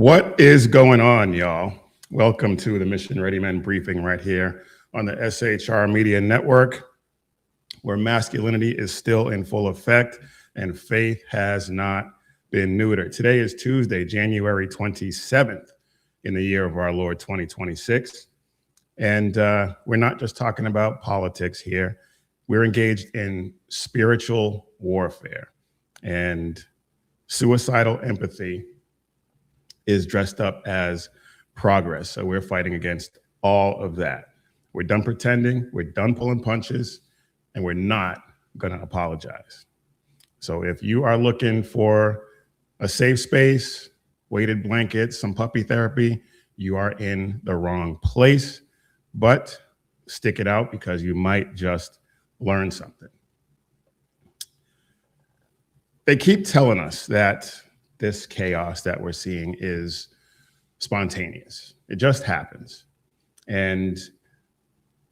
What is going on, y'all? Welcome to the Mission Ready Men briefing right here on the SHR Media Network, where masculinity is still in full effect and faith has not been neutered. Today is Tuesday, January 27th in the year of our Lord 2026. And we're not just talking about politics here. We're engaged in spiritual warfare, and suicidal empathy is dressed up as progress. So we're fighting against all of that. We're done pretending, we're done pulling punches, and we're not gonna apologize. So if you are looking for a safe space, weighted blankets, some puppy therapy, you are in the wrong place, but stick it out because you might just learn something. They keep telling us that this chaos that we're seeing is spontaneous. It just happens. And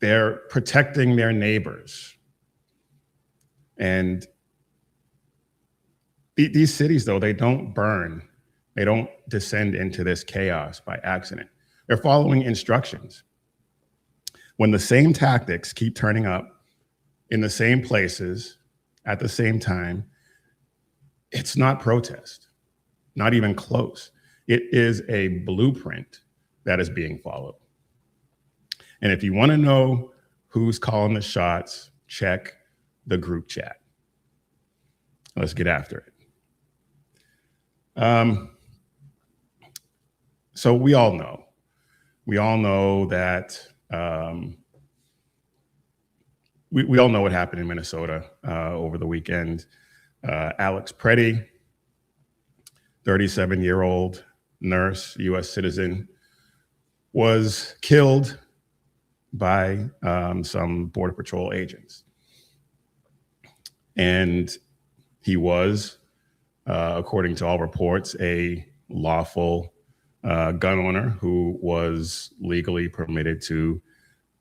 they're protecting their neighbors. And these cities, though, they don't burn. They don't descend into this chaos by accident. They're following instructions. When the same tactics keep turning up in the same places at the same time, it's not protest. Not even close. It is a blueprint that is being followed. And if you want to know who's calling the shots, check the group chat. Let's get after it. So we all know that we all know what happened in Minnesota over the weekend. Alex Preddy, 37-year-old nurse, U.S. citizen, was killed by some Border Patrol agents. And he was, according to all reports, a lawful gun owner who was legally permitted to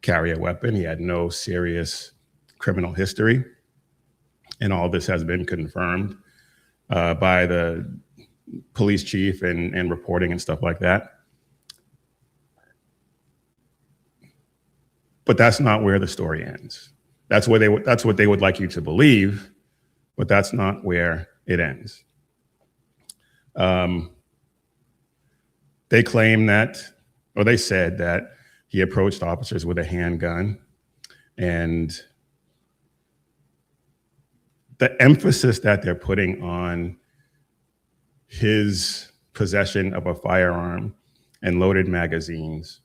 carry a weapon. He had no serious criminal history. And all this has been confirmed by the police chief and reporting and stuff like that. But that's not where the story ends. That's what they would like you to believe, but that's not where it ends. They claim that, or they said that he approached officers with a handgun, and the emphasis that they're putting on his possession of a firearm and loaded magazines,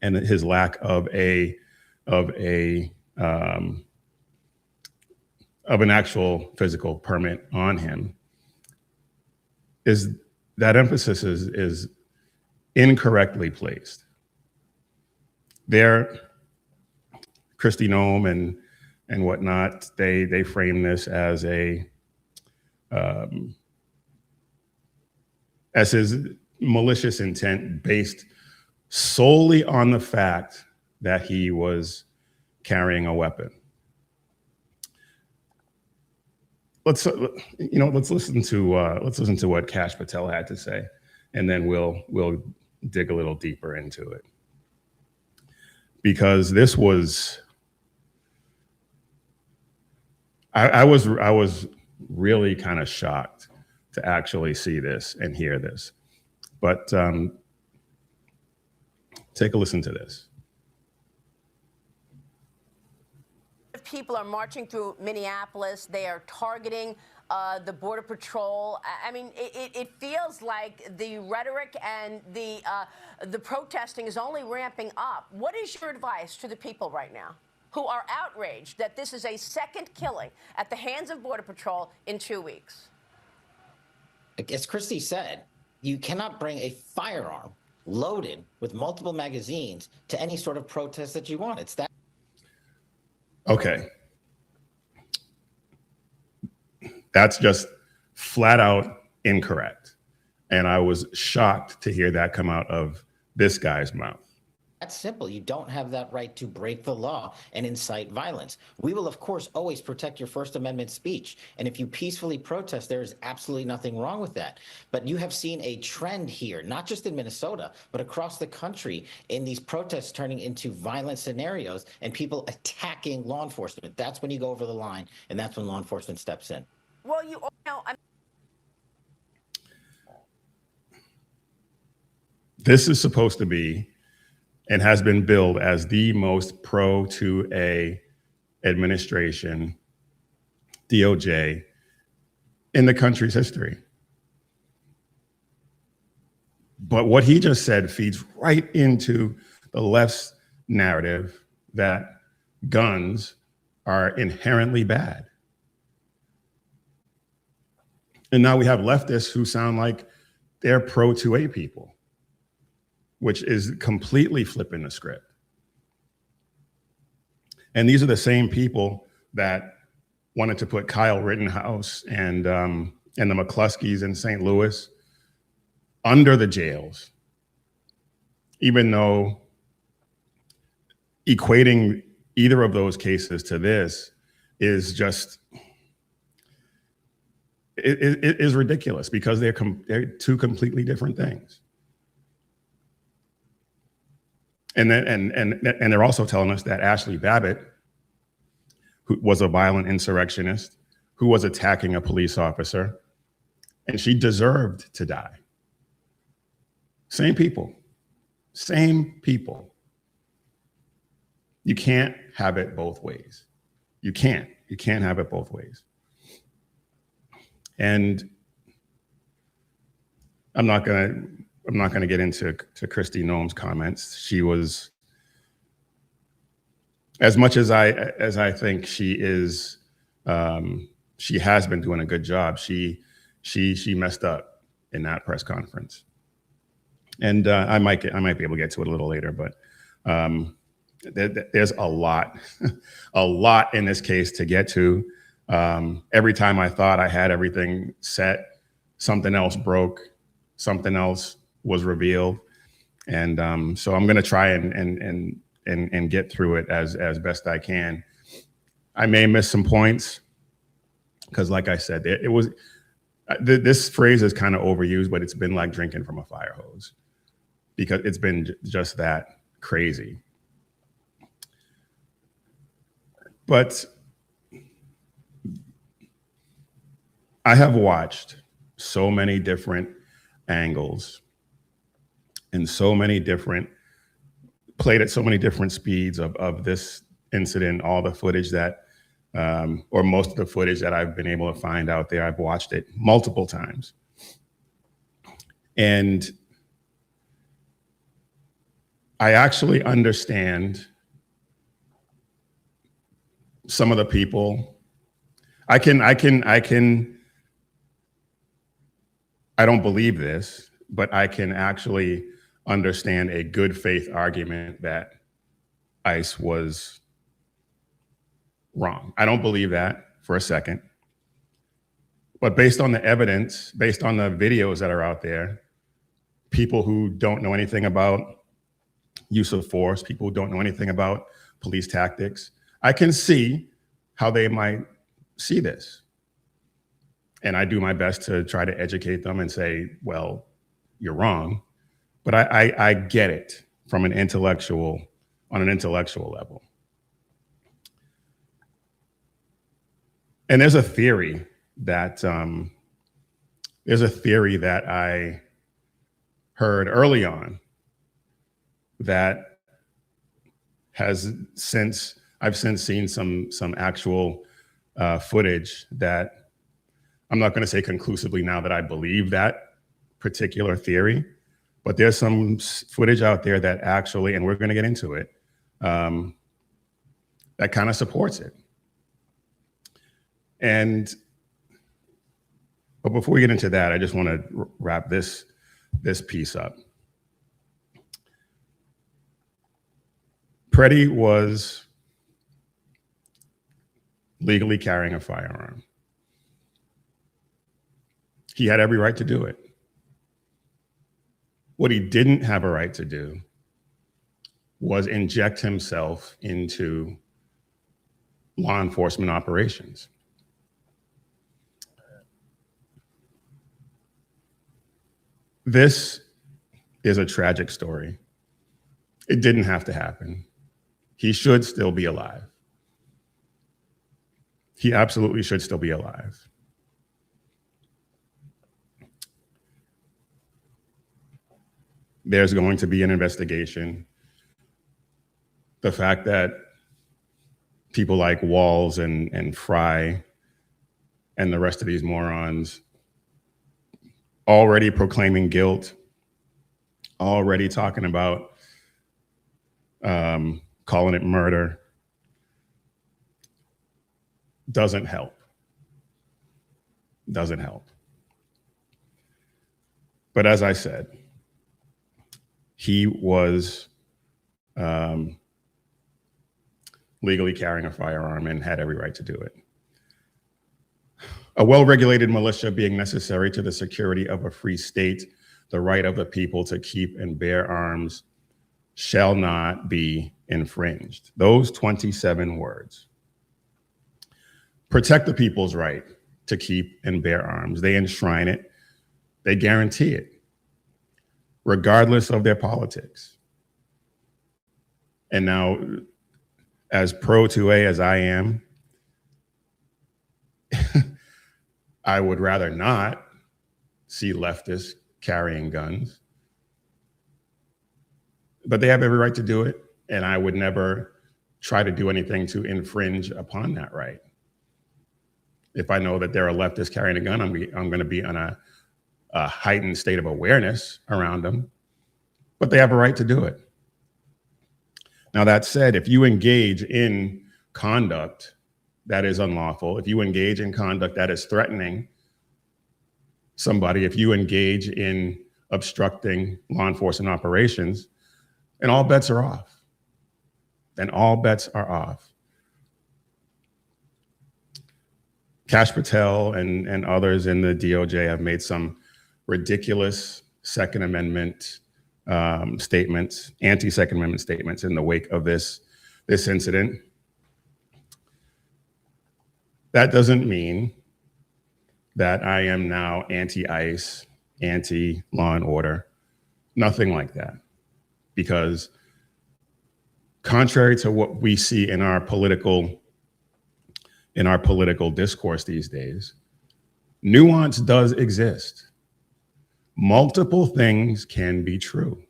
and his lack of an actual physical permit on him, is that emphasis is incorrectly placed. There, Kristi Noem and whatnot, they frame this as his malicious intent based solely on the fact that he was carrying a weapon. Let's listen to what Kash Patel had to say, and then we'll dig a little deeper into it, because this was I was really kind of shocked to actually see this and hear this. But take a listen to this. People are marching through Minneapolis. They are targeting the Border Patrol. I mean, it feels like the rhetoric and the protesting is only ramping up. What is your advice to the people right now who are outraged that this is a second killing at the hands of Border Patrol in 2 weeks? As Kristi said, you cannot bring a firearm loaded with multiple magazines to any sort of protest that you want. It's that. Okay. That's just flat out incorrect. And I was shocked to hear that come out of this guy's mouth. That's simple. You don't have that right to break the law and incite violence. We will, of course, always protect your First Amendment speech. And if you peacefully protest, there is absolutely nothing wrong with that. But you have seen a trend here, not just in Minnesota, but across the country, in these protests turning into violent scenarios and people attacking law enforcement. That's when you go over the line, and that's when law enforcement steps in. Well, you know, This is supposed to be and has been billed as the most pro-2A administration, DOJ, in the country's history. But what he just said feeds right into the left's narrative that guns are inherently bad. And now we have leftists who sound like they're pro-2A people, which is completely flipping the script. And these are the same people that wanted to put Kyle Rittenhouse and the McCluskeys in St. Louis under the jails, even though equating either of those cases to this is just, it is ridiculous because they're two completely different things. And they're also telling us that Ashley Babbitt, who was a violent insurrectionist, who was attacking a police officer, and she deserved to die. Same people, same people. You can't have it both ways. You can't have it both ways. And I'm not gonna get into Kristi Noem's comments. She was, as much as I think she is, she has been doing a good job. She messed up in that press conference, and I might be able to get to it a little later. But there's a lot in this case to get to. Every time I thought I had everything set, something else broke, something else was revealed, and so I'm going to try and get through it as best I can. I may miss some points because, like I said, this phrase is kind of overused, but it's been like drinking from a fire hose because it's been just that crazy. But I have watched so many different angles and played at so many different speeds of this incident, all the footage that, or most of the footage that I've been able to find out there. I've watched it multiple times. And I actually understand some of the people. I don't believe this, but I can actually understand a good faith argument that ICE was wrong. I don't believe that for a second. But based on the evidence, based on the videos that are out there, people who don't know anything about use of force, people who don't know anything about police tactics, I can see how they might see this. And I do my best to try to educate them and say, well, you're wrong. But I get it from on an intellectual level. And there's a theory that I heard early on that I've since seen some actual footage that I'm not going to say conclusively now that I believe that particular theory, but there's some footage out there that actually, and we're going to get into it, that kind of supports it. But before we get into that, I just want to wrap this piece up. Preddy was legally carrying a firearm. He had every right to do it. What he didn't have a right to do was inject himself into law enforcement operations. This is a tragic story. It didn't have to happen. He should still be alive. He absolutely should still be alive. There's going to be an investigation. The fact that people like Walls and Fry and the rest of these morons already proclaiming guilt, already talking about calling it murder, doesn't help. Doesn't help. But as I said, he was legally carrying a firearm and had every right to do it. A well-regulated militia being necessary to the security of a free state, the right of the people to keep and bear arms shall not be infringed. Those 27 words. Protect the people's right to keep and bear arms. They enshrine it. They guarantee it, regardless of their politics. And now, as pro-2A as I am, I would rather not see leftists carrying guns. But they have every right to do it, and I would never try to do anything to infringe upon that right. If I know that there are leftists carrying a gun, I'm going to be on a heightened state of awareness around them, but they have a right to do it. Now, that said, if you engage in conduct that is unlawful, if you engage in conduct that is threatening somebody, if you engage in obstructing law enforcement operations, then all bets are off. Then all bets are off. Kash Patel and others in the DOJ have made some ridiculous Second Amendment statements, anti-Second Amendment statements in the wake of this incident. That doesn't mean that I am now anti-ICE, anti-law and order, nothing like that. Because contrary to what we see in our political discourse these days, nuance does exist. Multiple things can be true.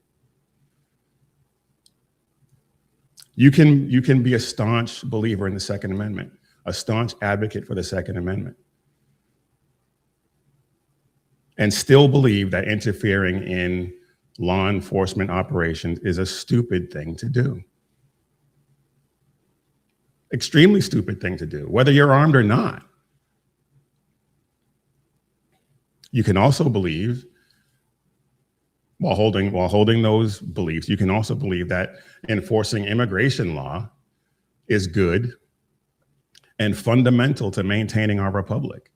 You can be a staunch believer in the Second Amendment, a staunch advocate for the Second Amendment, and still believe that interfering in law enforcement operations is a stupid thing to do. Extremely stupid thing to do, whether you're armed or not. You can also believe, while holding those beliefs, you can also believe that enforcing immigration law is good and fundamental to maintaining our republic.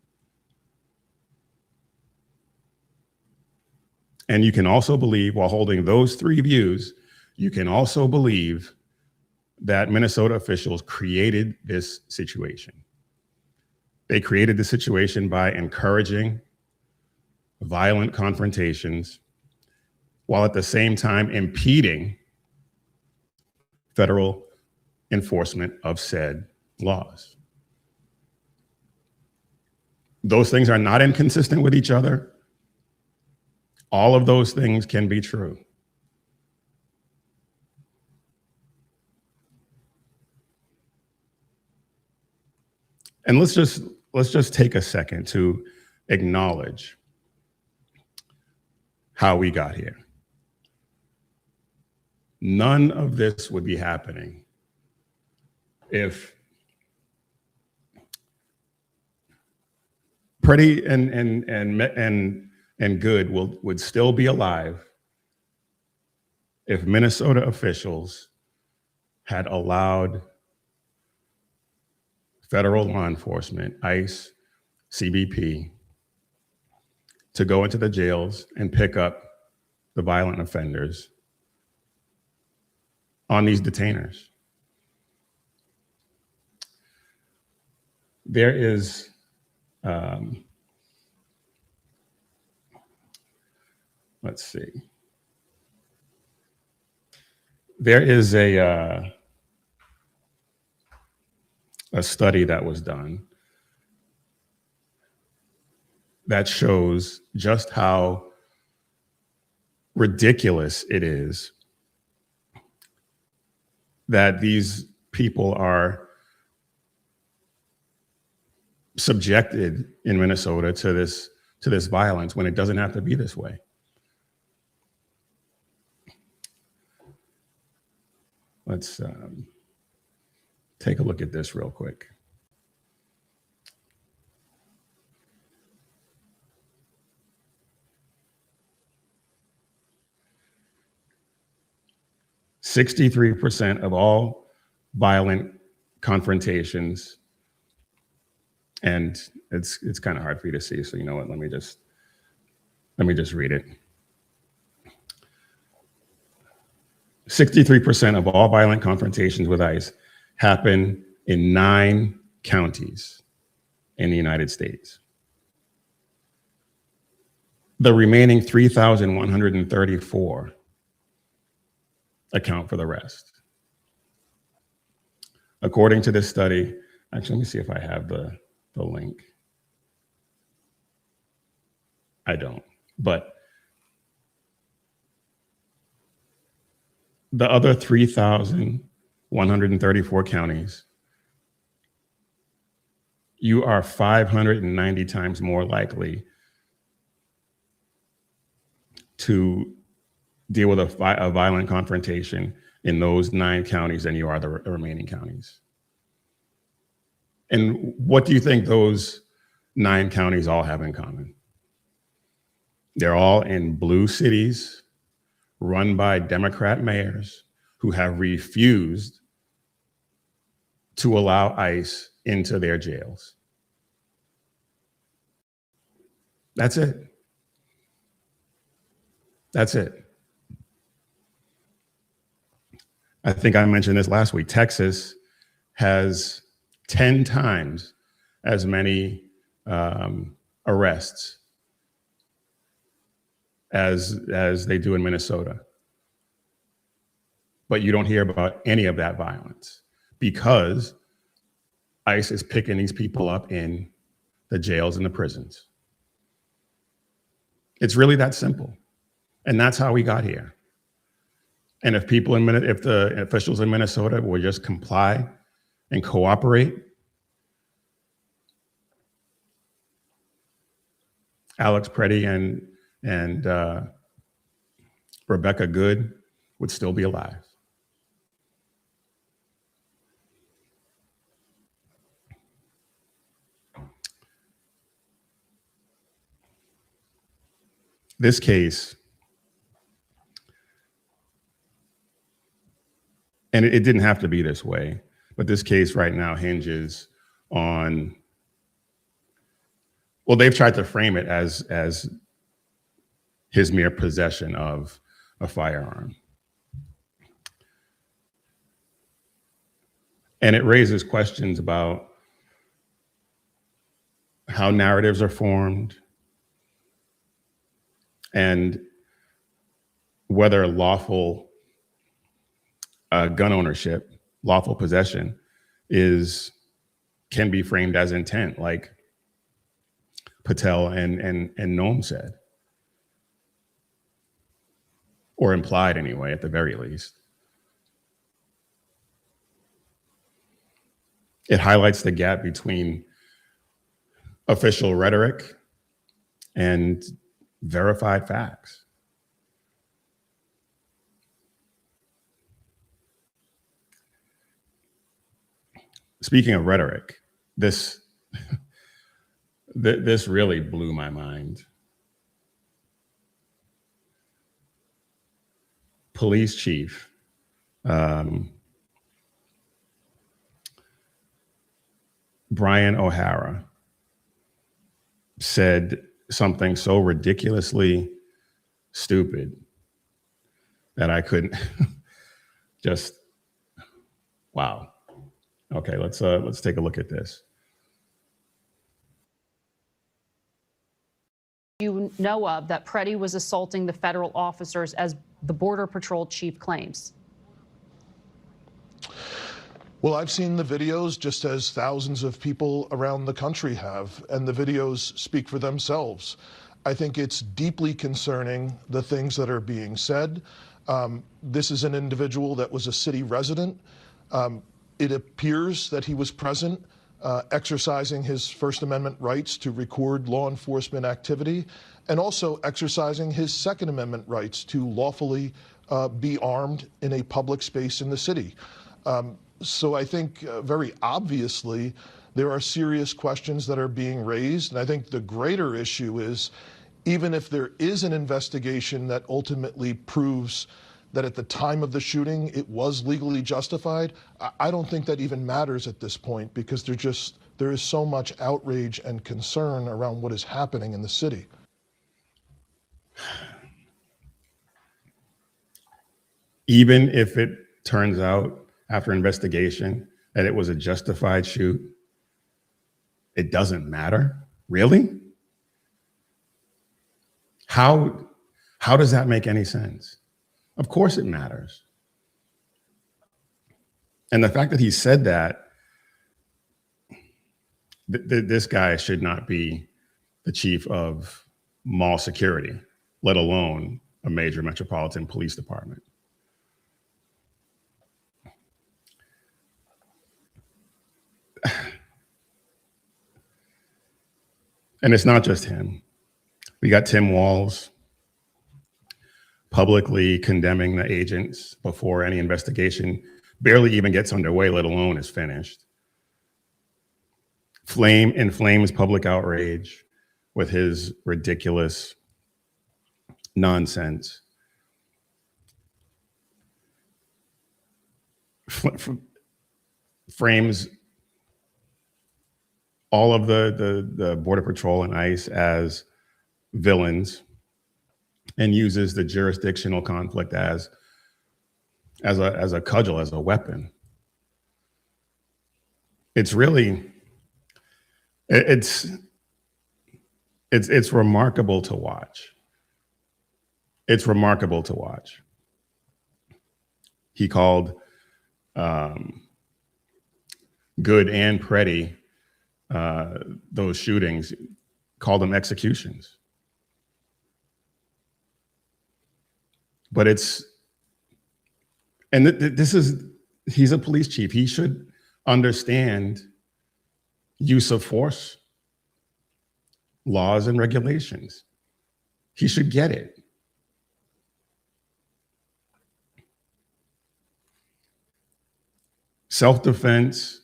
And you can also believe, while holding those three views, you can also believe that Minnesota officials created this situation. They created the situation by encouraging violent confrontations while at the same time impeding federal enforcement of said laws. Those things are not inconsistent with each other. All of those things can be true. And let's just take a second to acknowledge how we got here. None of this would be happening if Pretty and Good would still be alive if Minnesota officials had allowed federal law enforcement, ICE, CBP, to go into the jails and pick up the violent offenders on these detainers. There is let's see. There is a study that was done that shows just how ridiculous it is that these people are subjected in Minnesota to this violence when it doesn't have to be this way. Let's take a look at this real quick. "63% of all violent confrontations," and it's kind of hard for you to see, so you know what, let me just read it. 63% of all violent confrontations with ICE happen in 9 counties in the United States. The remaining 3,134 account for the rest. According to this study, actually, let me see if I have the link. I don't, but the other 3,134 counties, you are 590 times more likely to deal with a violent confrontation in those 9 counties than you are the remaining counties. And what do you think those 9 counties all have in common? They're all in blue cities run by Democrat mayors who have refused to allow ICE into their jails. That's it. That's it. I think I mentioned this last week. Texas has 10 times as many arrests as they do in Minnesota. But you don't hear about any of that violence because ICE is picking these people up in the jails and the prisons. It's really that simple. And that's how we got here. And if the officials in Minnesota will just comply and cooperate, Alex Preddy and Rebecca Good would still be alive. This case, and it didn't have to be this way, but this case right now hinges on, well, they've tried to frame it as his mere possession of a firearm. And it raises questions about how narratives are formed and whether lawful gun ownership, lawful possession, can be framed as intent, like Patel and Noam said, or implied anyway, at the very least. It highlights the gap between official rhetoric and verified facts. Speaking of rhetoric, this really blew my mind. Police chief Brian O'Hara said something so ridiculously stupid that I couldn't just Wow. Okay, let's take a look at this. You know of that Preddy was assaulting the federal officers as the Border Patrol chief claims? Well, I've seen the videos just as thousands of people around the country have, and the videos speak for themselves. I think it's deeply concerning, the things that are being said. This is an individual that was a city resident. It appears that he was present, exercising his First Amendment rights to record law enforcement activity, and also exercising his Second Amendment rights to lawfully be armed in a public space in the city. So I think very obviously there are serious questions that are being raised. And I think the greater issue is, even if there is an investigation that ultimately proves that at the time of the shooting it was legally justified, I don't think that even matters at this point, because there is so much outrage and concern around what is happening in the city. Even if it turns out after investigation that it was a justified shoot, it doesn't matter? Really? How does that make any sense? Of course it matters. And the fact that he said that, this guy should not be the chief of mall security, let alone a major metropolitan police department. And it's not just him. We got Tim Walz publicly condemning the agents before any investigation barely even gets underway, let alone is finished. Inflames public outrage with his ridiculous nonsense. Frames all of the Border Patrol and ICE as villains, and uses the jurisdictional conflict as a cudgel, as a weapon. It's really, it's remarkable to watch. It's remarkable to watch. He called Good and Preddy, those shootings, called them executions. But he's a police chief. He should understand use of force laws and regulations. He should get it. Self-defense,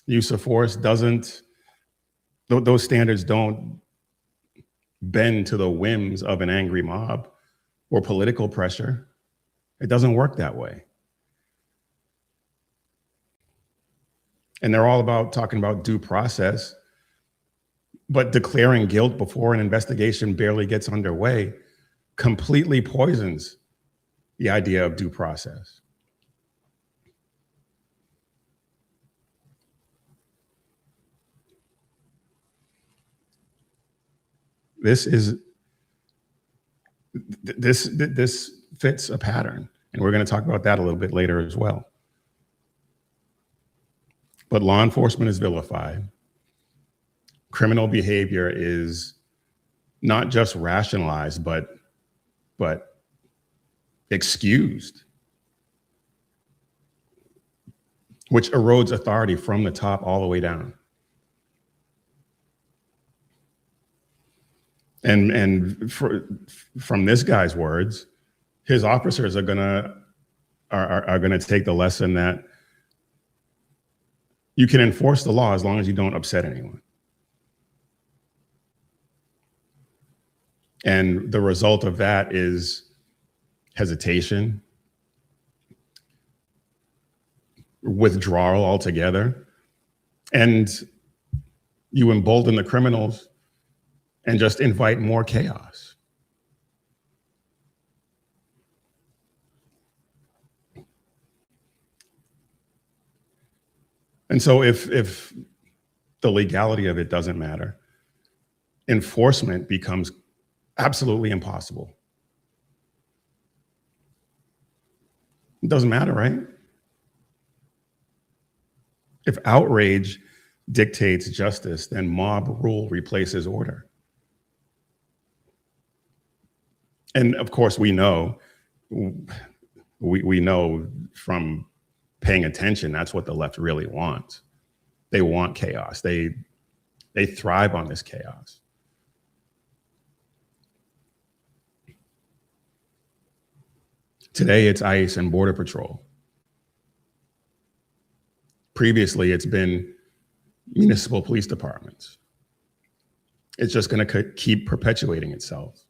use of force those standards don't bend to the whims of an angry mob or political pressure. It doesn't work that way. And they're all about talking about due process, but declaring guilt before an investigation barely gets underway completely poisons the idea of due process. This fits a pattern, and we're going to talk about that a little bit later as well. But law enforcement is vilified. Criminal behavior is not just rationalized, but excused, which erodes authority from the top all the way down. And from this guy's words, his officers are gonna take the lesson that you can enforce the law as long as you don't upset anyone. And the result of that is hesitation, withdrawal altogether, and you embolden the criminals and just invite more chaos. And so if the legality of it doesn't matter, enforcement becomes absolutely impossible. It doesn't matter, right? If outrage dictates justice, then mob rule replaces order. And of course, we know from paying attention, that's what the left really wants. They want chaos. They thrive on this chaos. Today, it's ICE and Border Patrol. Previously, it's been municipal police departments. It's just going to keep perpetuating itself.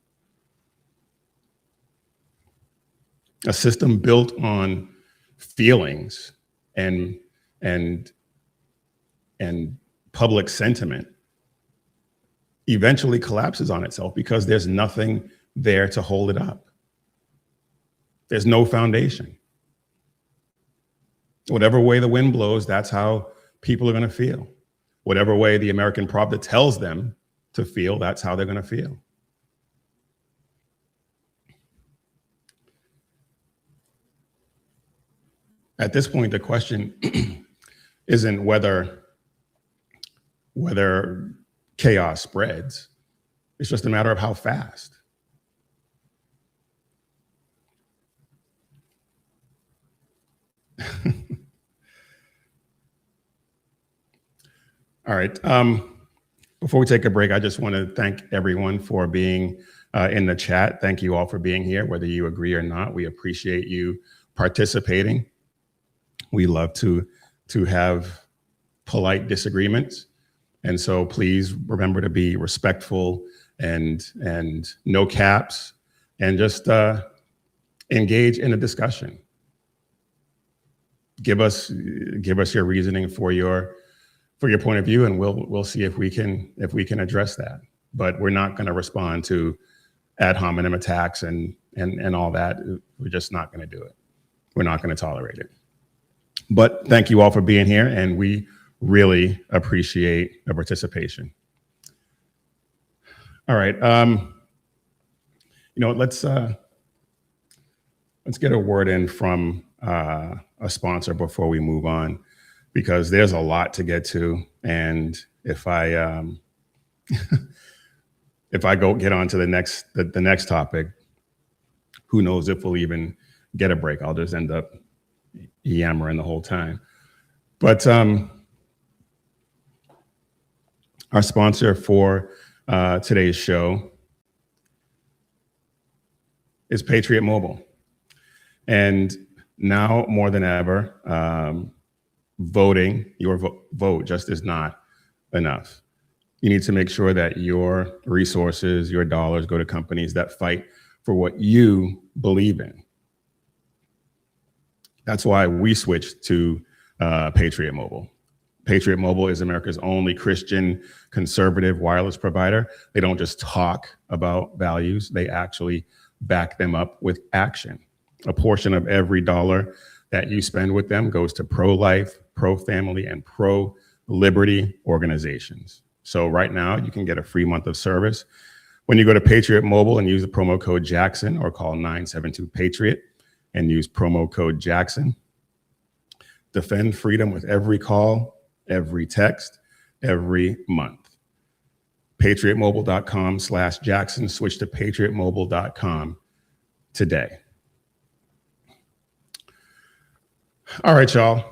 A system built on feelings and public sentiment eventually collapses on itself because there's nothing there to hold it up. There's no foundation. Whatever way the wind blows, that's how people are going to feel. Whatever way the American Pravda tells them to feel, that's how they're going to feel. At this point, the question isn't whether chaos spreads. It's just a matter of how fast. All right. Before we take a break, I just want to thank everyone for being in the chat. Thank you all for being here, whether you agree or not. We appreciate you participating. We love to have polite disagreements. And so please remember to be respectful and no caps, and just engage in a discussion. Give us your reasoning for your point of view, and we'll see if we can address that. But we're not going to respond to ad hominem attacks and all that. We're just not going to do it. We're not going to tolerate it. But thank you all for being here, and we really appreciate the participation. All right. Let's get a word in from a sponsor before we move on, because there's a lot to get to, and if I go get on to the next topic, who knows if we'll even get a break. I'll just end up yammering the whole time. But our sponsor for today's show is Patriot Mobile. And now more than ever, voting, your vote just is not enough. You need to make sure that your resources, your dollars go to companies that fight for what you believe in. That's why we switched to Patriot Mobile. Patriot Mobile is America's only Christian conservative wireless provider. They don't just talk about values, they actually back them up with action. A portion of every dollar that you spend with them goes to pro-life, pro-family, and pro-liberty organizations. So right now, you can get a free month of service when you go to Patriot Mobile and use the promo code Jackson, or call 972-PATRIOT and use promo code Jackson. Defend freedom with every call, every text, every month. PatriotMobile.com/Jackson. Switch to PatriotMobile.com today. All right, y'all.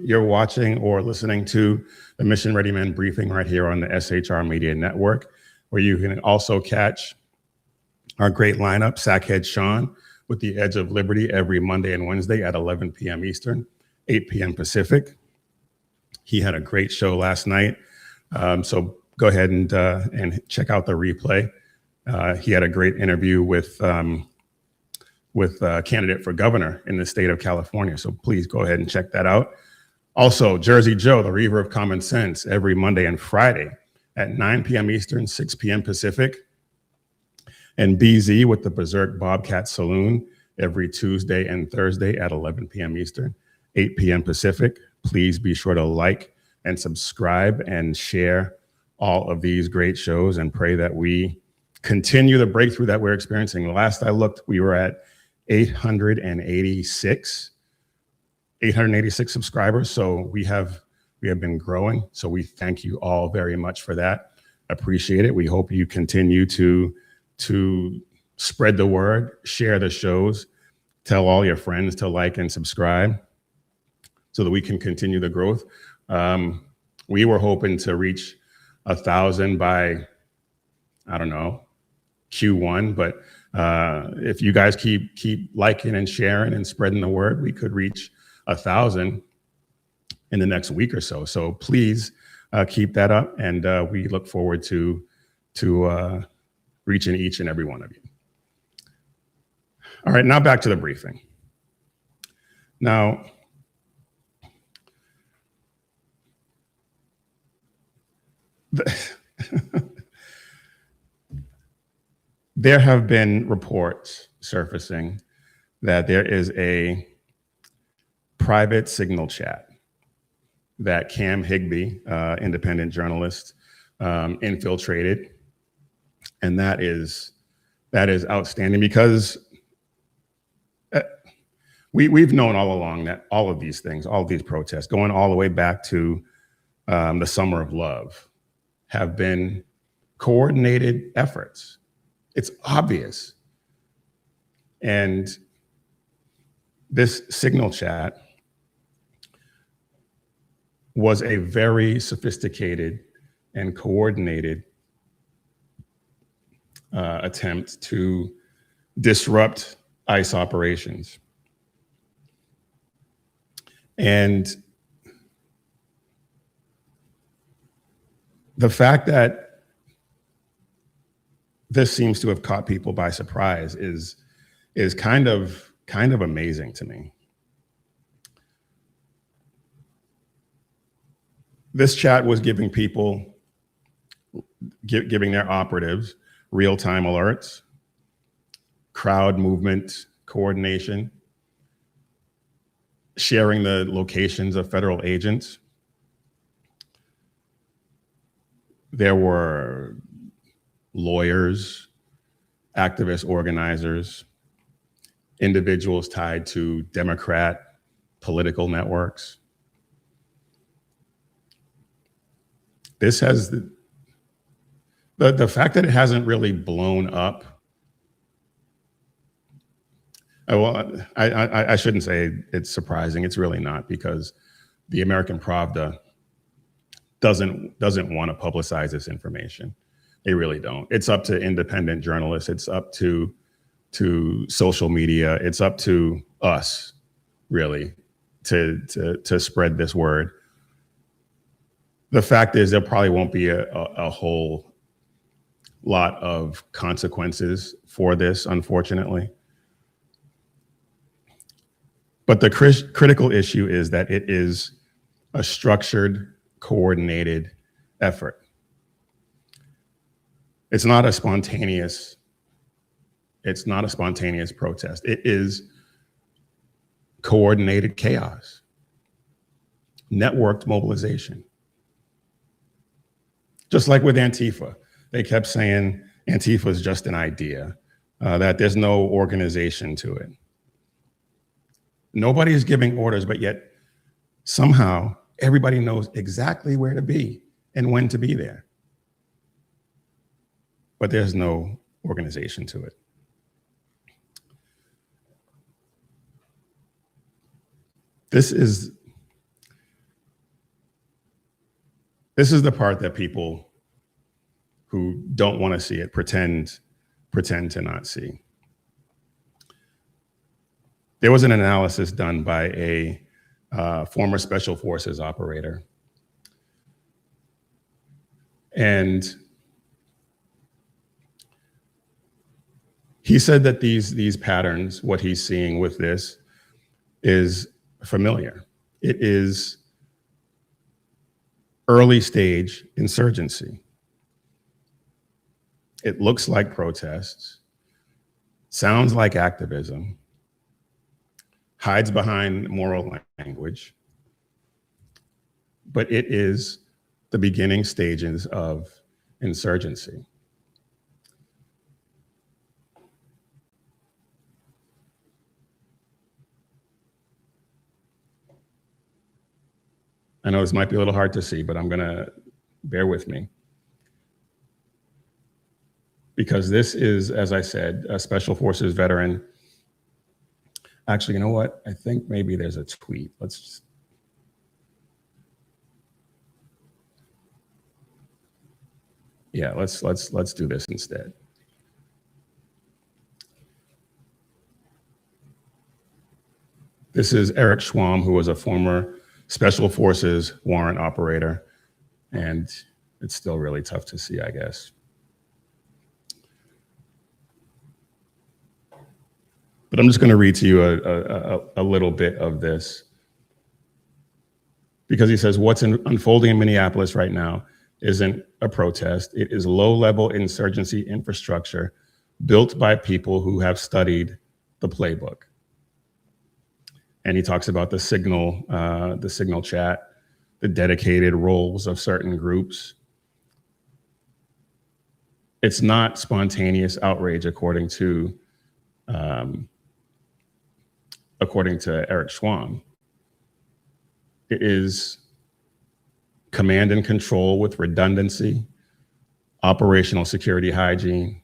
You're watching or listening to the Mission Ready Men briefing right here on the SHR Media Network, where you can also catch our great lineup, Sackhead Sean with the Edge of Liberty every Monday and Wednesday at 11 p.m. Eastern, 8 p.m. Pacific. He had a great show last night, so go ahead and check out the replay. He had a great interview with a candidate for governor in the state of California. So please go ahead and check that out. Also, Jersey Joe, the Reaver of Common Sense, every Monday and Friday at 9 p.m. Eastern, 6 p.m. Pacific. And BZ with the Berserk Bobcat Saloon every Tuesday and Thursday at 11 p.m. Eastern, 8 p.m. Pacific. Please be sure to like and subscribe and share all of these great shows, and pray that we continue the breakthrough that we're experiencing. Last I looked, we were at 886 subscribers. So we have been growing. So we thank you all very much for that. Appreciate it. We hope you continue to spread the word, share the shows, tell all your friends to like and subscribe so that we can continue the growth. We were hoping to reach 1,000 by, I don't know, Q1, but if you guys keep liking and sharing and spreading the word, we could reach 1,000 in the next week or so. So please keep that up, and we look forward to reaching each and every one of you. All right, now back to the briefing. Now, there have been reports surfacing that there is a private signal chat that Cam Higbee, independent journalist, infiltrated, and that is outstanding, because we've known all along that all of these things, all of these protests, going all the way back to the Summer of Love, have been coordinated efforts. It's obvious. And this signal chat was a very sophisticated and coordinated attempt to disrupt ICE operations. And the fact that this seems to have caught people by surprise is kind of amazing to me. This chat was giving people, giving their operatives real-time alerts, crowd movement coordination, sharing the locations of federal agents. There were lawyers, activist organizers, individuals tied to Democrat political networks. This has the fact that it hasn't really blown up. Well, I shouldn't say it's surprising. It's really not, because the American Pravda doesn't want to publicize this information. They really don't. It's up to independent journalists. It's up to social media. It's up to us, really, to spread this word. The fact is, there probably won't be a whole lot of consequences for this, unfortunately. But the critical issue is that it is a structured, coordinated effort. It's not a spontaneous protest. It is coordinated chaos, networked mobilization. Just like with Antifa, they kept saying Antifa is just an idea, that there's no organization to it. Nobody is giving orders, but yet somehow everybody knows exactly where to be and when to be there. But there's no organization to it. This is the part that people who don't want to see it pretend to not see. There was an analysis done by a former special forces operator. And he said that these patterns, what he's seeing with this, is familiar. It is early stage insurgency. It looks like protests, sounds like activism, hides behind moral language, but it is the beginning stages of insurgency. I know this might be a little hard to see, but I'm gonna bear with me. Because this is, as I said, a Special Forces veteran. Actually, you know what? I think maybe there's a tweet. Let's do this instead. This is Eric Schwam, who was a former Special Forces warrant operator, and it's still really tough to see, I guess. But I'm just going to read to you a little bit of this, because he says what's unfolding in Minneapolis right now isn't a protest. It is low-level insurgency infrastructure built by people who have studied the playbook. And he talks about the signal chat, the dedicated roles of certain groups. It's not spontaneous outrage, according to Eric Schwam. It is command and control with redundancy, operational security hygiene,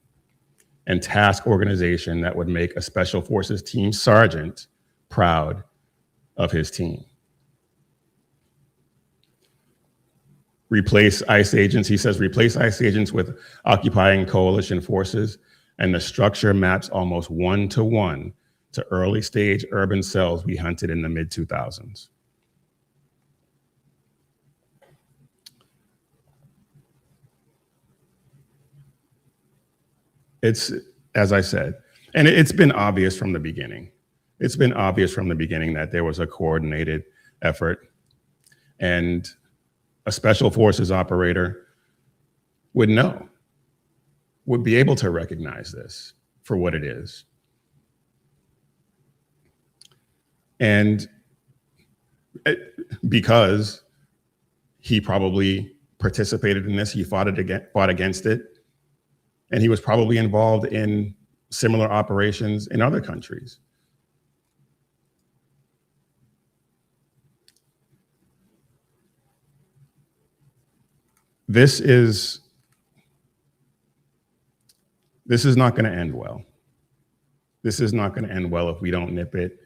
and task organization that would make a Special Forces team sergeant proud of his team. Replace ICE agents, he says, replace ICE agents with occupying coalition forces, and the structure maps almost one-to-one to early stage urban cells we hunted in the mid-2000s. It's, as I said, and it's been obvious from the beginning. It's been obvious from the beginning that there was a coordinated effort, and a Special Forces operator would know, would be able to recognize this for what it is. And because he probably participated in this, he fought against it, and he was probably involved in similar operations in other countries. This is not going to end well. This is not going to end well if we don't nip it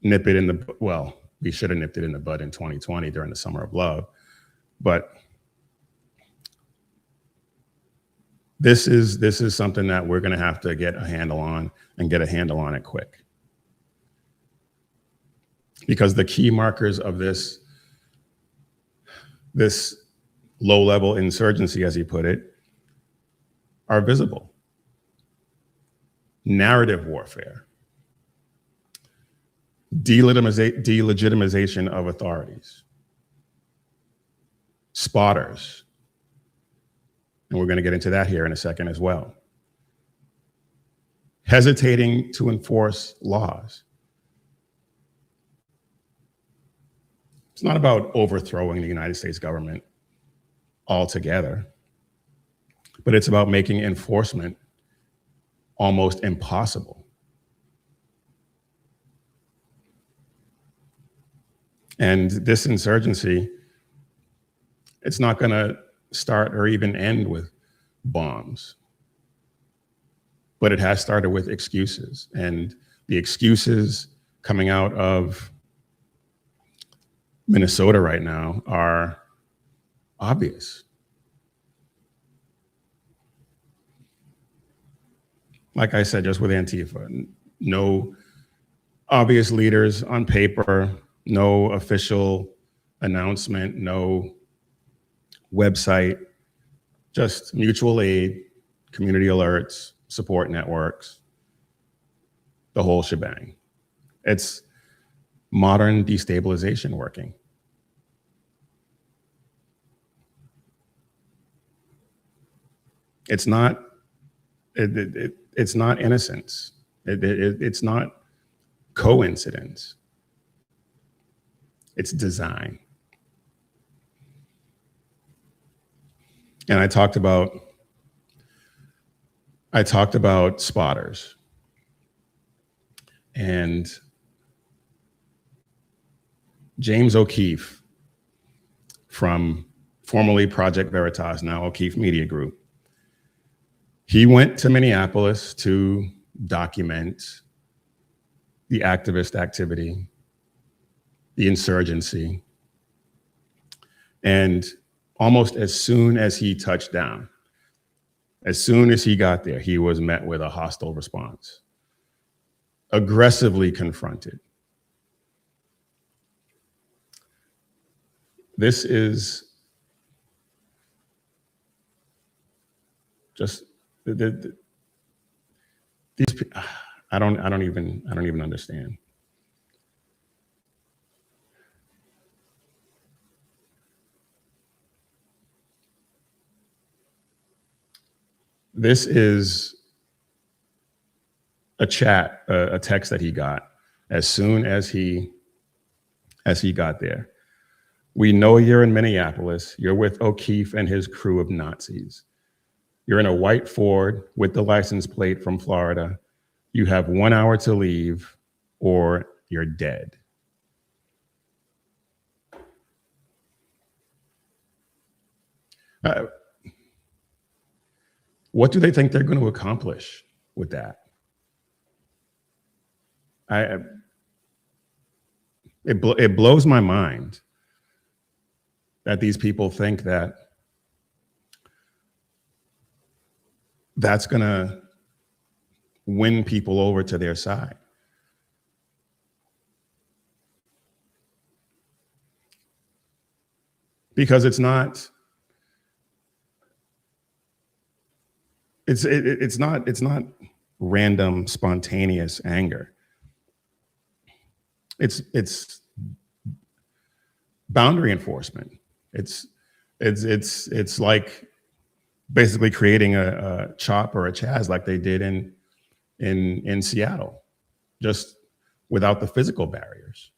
in the, well, we should have nipped it in the bud in 2020 during the Summer of Love. But this is something that we're going to have to get a handle on, and get a handle on it quick. Because the key markers of this low-level insurgency, as he put it, are visible. Narrative warfare, delegitimization of authorities, spotters, and we're going to get into that here in a second as well. Hesitating to enforce laws. It's not about overthrowing the United States government altogether, but it's about making enforcement almost impossible. And this insurgency, it's not going to start or even end with bombs, but it has started with excuses, and the excuses coming out of Minnesota right now are obvious. Like I said, just with Antifa, no obvious leaders on paper, no official announcement, no website, just mutual aid, community alerts, support networks, the whole shebang. It's modern destabilization working. It's not innocence. It's not coincidence. It's design. And I talked about spotters. And James O'Keefe from formerly Project Veritas, now O'Keefe Media Group, he went to Minneapolis to document the activist activity, the insurgency. And almost as soon as he touched down, as soon as he got there, he was met with a hostile response, aggressively confronted. This is just these. I don't even understand. This is a chat, a text that he got as soon as he got there. We know you're in Minneapolis. You're with O'Keefe and his crew of Nazis. You're in a white Ford with the license plate from Florida. You have 1 hour to leave or you're dead. What do they think they're going to accomplish with that? It blows my mind that these people think that that's going to win people over to their side. Because it's not random, spontaneous anger. It's boundary enforcement. It's like basically creating a CHOP or a CHAZ like they did in Seattle, just without the physical barriers.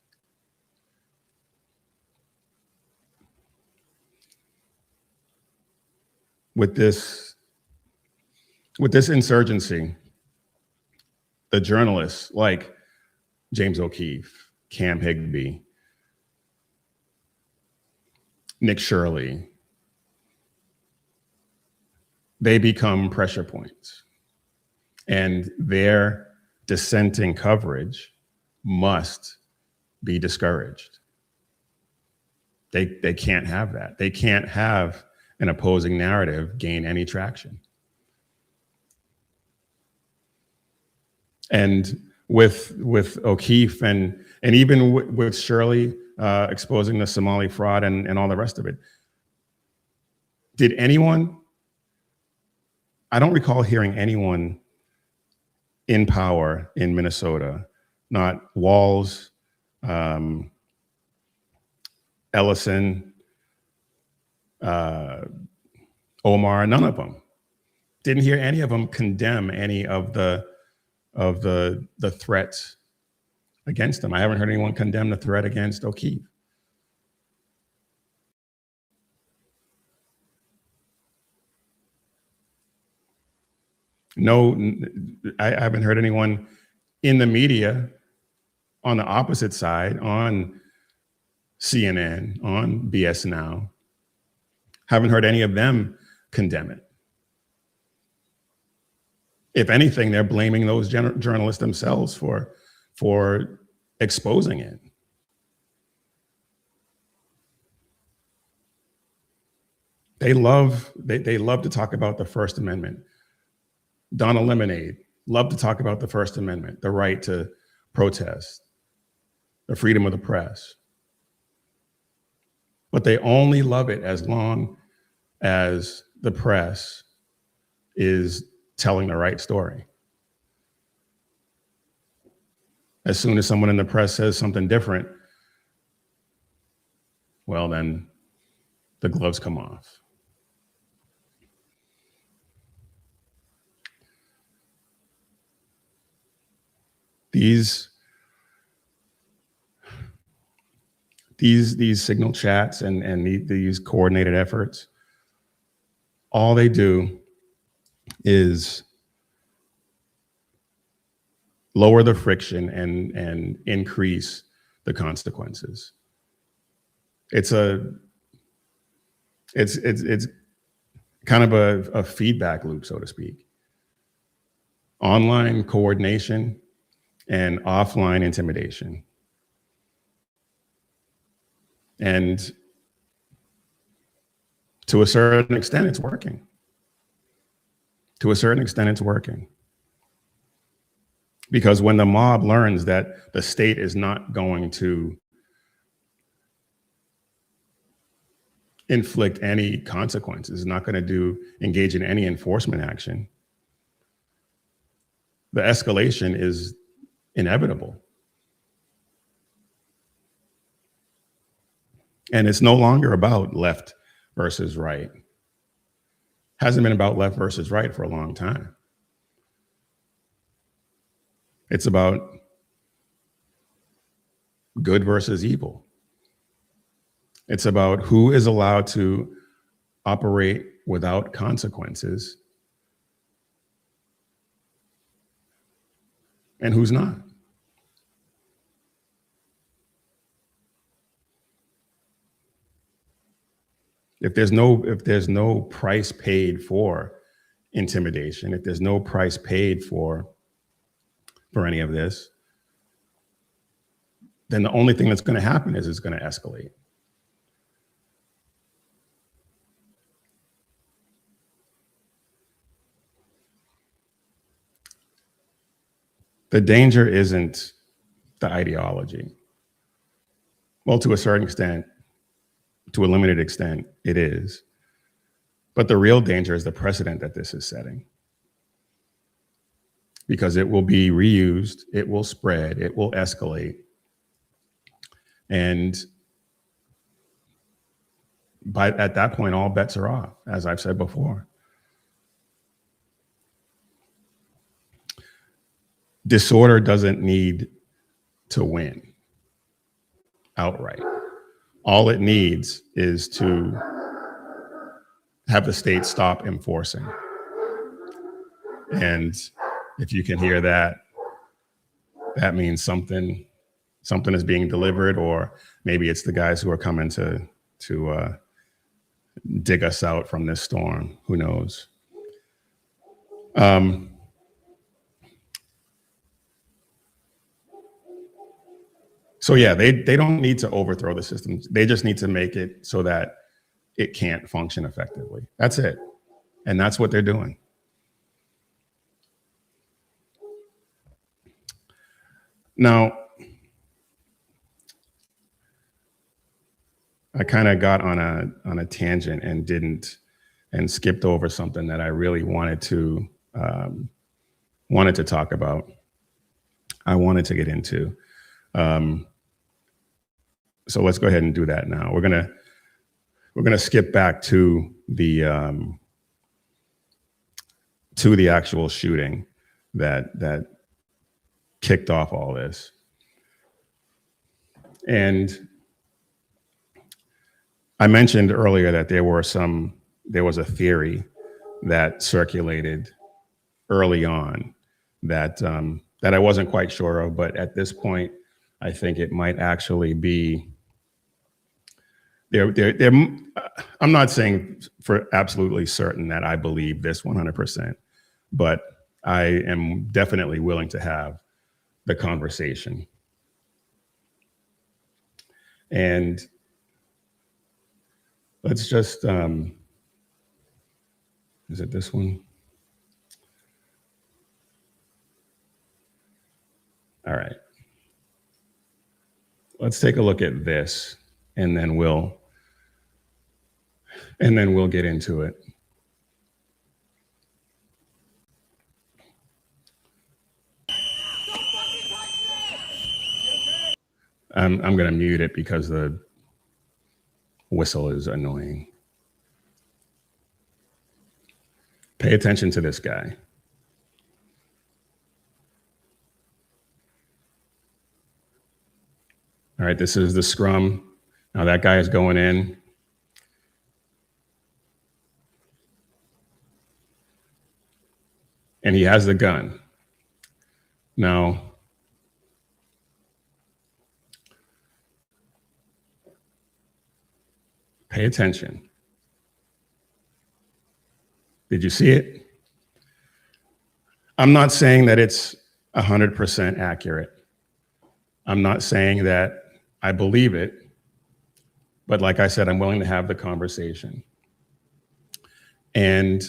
With this insurgency, the journalists like James O'Keefe, Cam Higbee, Nick Shirley, they become pressure points. And their dissenting coverage must be discouraged. They can't have that. They can't have an opposing narrative gain any traction. And with O'Keefe and even with Shirley exposing the Somali fraud and all the rest of it, did anyone, I don't recall hearing anyone in power in Minnesota, not Walz, Ellison, Omar, none of them. Didn't hear any of them condemn any of the threats against them. I haven't heard anyone condemn the threat against O'Keefe. No, I haven't heard anyone in the media on the opposite side, on CNN, on BS Now, haven't heard any of them condemn it. If anything, they're blaming those journalists themselves for exposing it. They love to talk about the First Amendment. Donna Lemonade loved to talk about the First Amendment, the right to protest, the freedom of the press. But they only love it as long as the press is telling the right story. As soon as someone in the press says something different, well, then the gloves come off. These signal chats and these coordinated efforts, all they do is lower the friction and increase the consequences. It's kind of a feedback loop, so to speak. Online coordination and offline intimidation. And to a certain extent, it's working. To a certain extent, it's working. Because when the mob learns that the state is not going to inflict any consequences, is not going to engage in any enforcement action, the escalation is inevitable. And it's no longer about left versus right. Hasn't been about left versus right for a long time. It's about good versus evil. It's about who is allowed to operate without consequences and who's not. If there's no price paid for intimidation, if there's no price paid for any of this, then the only thing that's going to happen is it's going to escalate. The danger isn't the ideology. Well, to a certain extent, to a limited extent, it is. But the real danger is the precedent that this is setting. Because it will be reused, it will spread, it will escalate. And at that point, all bets are off, as I've said before. Disorder doesn't need to win outright. All it needs is to have the state stop enforcing. And if you can hear that, that means something is being delivered, or maybe it's the guys who are coming to dig us out from this storm. Who knows? So yeah, they don't need to overthrow the system. They just need to make it so that it can't function effectively. That's it. And that's what they're doing. Now, I kind of got on a tangent and skipped over something that I really wanted to talk about. I wanted to get into. So let's go ahead and do that now. We're gonna skip back to the actual shooting that kicked off all this. And I mentioned earlier that there was a theory that circulated early on that I wasn't quite sure of, but at this point, I think it might actually be there. I'm not saying for absolutely certain that I believe this 100%, but I am definitely willing to have the conversation. And let's just, is it this one? All right. Let's take a look at this, and then we'll get into it. I'm going to mute it because the whistle is annoying. Pay attention to this guy. All right, this is the scrum. Now that guy is going in. and he has the gun. Now, pay attention. Did you see it? I'm not saying that it's 100% accurate. I'm not saying that I believe it, but like I said, I'm willing to have the conversation. And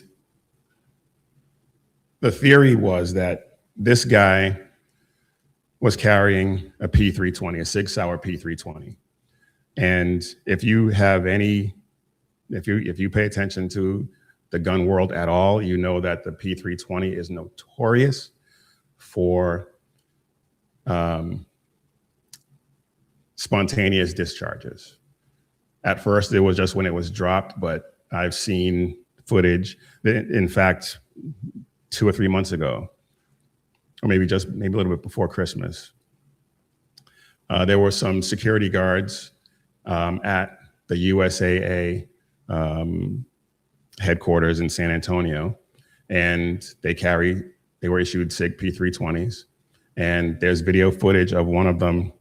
the theory was that this guy was carrying a P320, a 6-hour P320. And if you have any, if you pay attention to the gun world at all, you know that the P320 is notorious for spontaneous discharges. At first, it was just when it was dropped, but I've seen footage. In fact, 2 or 3 months ago, or maybe a little bit before Christmas, there were some security guards at the USAA headquarters in San Antonio, and they were issued SIG P320s, and there's video footage of one of them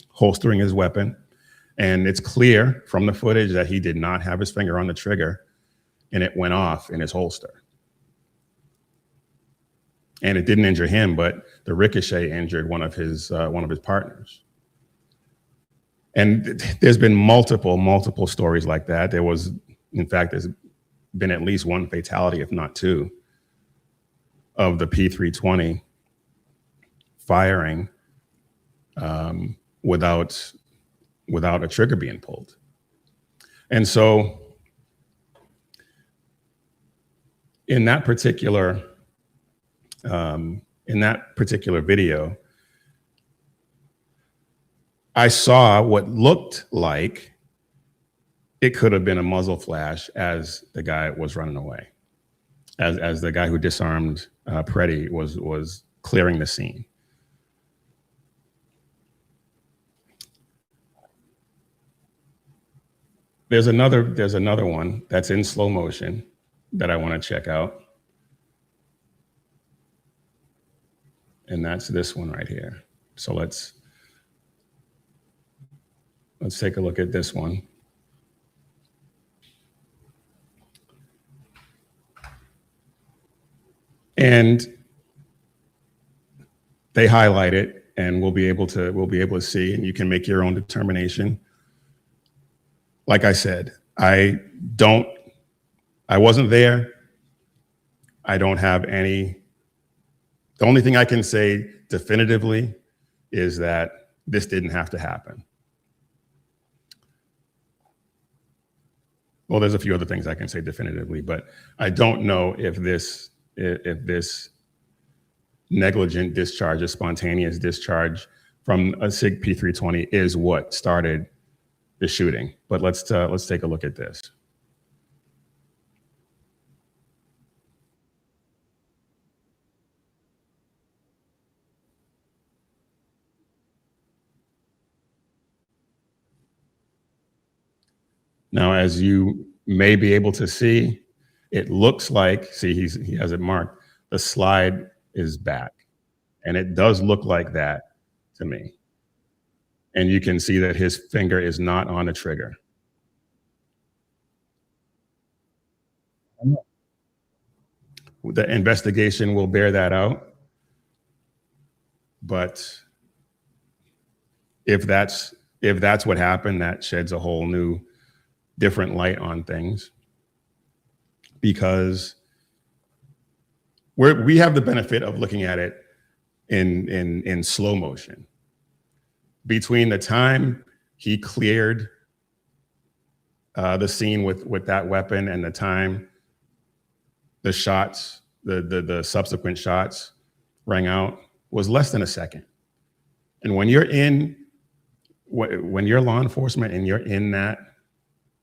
holstering his weapon, and it's clear from the footage that he did not have his finger on the trigger, and it went off in his holster. And it didn't injure him, but the ricochet injured one of his partners. And there's been multiple stories like that. In fact, there's been at least one fatality, if not two, of the P320 firing without a trigger being pulled. And so in that particular video, I saw what looked like it could have been a muzzle flash as the guy was running away, as the guy who disarmed Preddy was clearing the scene. There's another one that's in slow motion that I want to check out. And that's this one right here. So let's take a look at this one. And they highlight it, and we'll be able to see, and you can make your own determination. Like I said, I wasn't there. I don't have any. The only thing I can say definitively is that this didn't have to happen. Well, there's a few other things I can say definitively, but I don't know if this negligent discharge, a spontaneous discharge from a SIG P320 is what started the shooting. But let's take a look at this. Now, as you may be able to see, it looks like, see, he has it marked, the slide is back. And it does look like that to me. And you can see that his finger is not on the trigger. The investigation will bear that out. But if that's what happened, that sheds a whole new different light on things, because we have the benefit of looking at it in slow motion. Between the time he cleared the scene with that weapon and the time the shots, the subsequent shots rang out, was less than a second. And when you're law enforcement and you're in that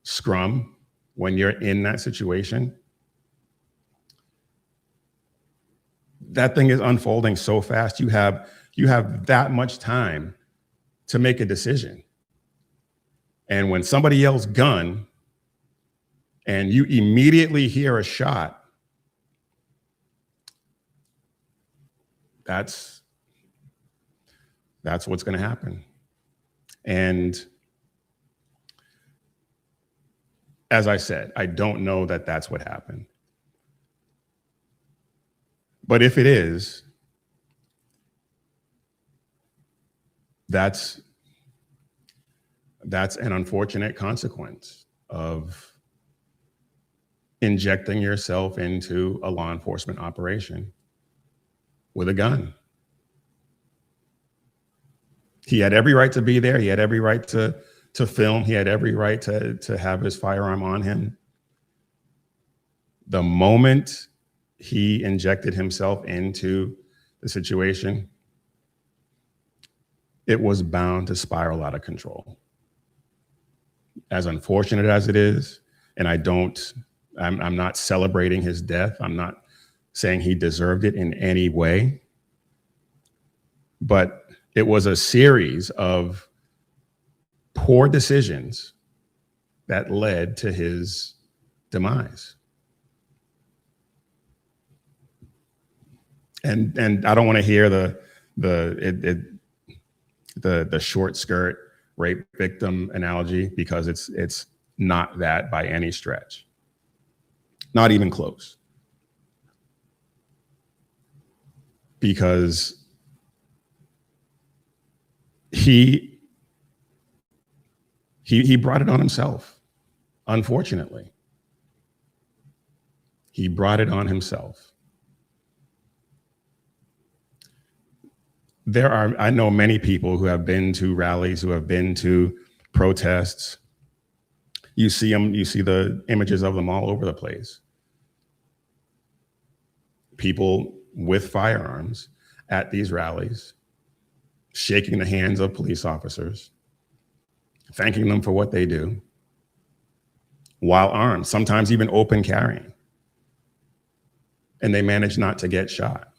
scrum, when you're in that situation, that thing is unfolding so fast. You have that much time to make a decision. And when somebody yells gun and you immediately hear a shot, that's what's going to happen. And as I said, I don't know that that's what happened. But if it is, that's an unfortunate consequence of injecting yourself into a law enforcement operation with a gun. He had every right to be there. He had every right to film. He had every right to have his firearm on him. The moment he injected himself into the situation, it was bound to spiral out of control. As unfortunate as it is, and I'm not celebrating his death. I'm not saying he deserved it in any way, but it was a series of poor decisions that led to his demise. And I don't want to hear the short skirt rape victim analogy, because it's not that by any stretch. Not even close. Because he brought it on himself, unfortunately. He brought it on himself. I know many people who have been to rallies, who have been to protests. You see the images of them all over the place. People with firearms at these rallies, shaking the hands of police officers, thanking them for what they do, while armed, sometimes even open carrying. And they manage not to get shot.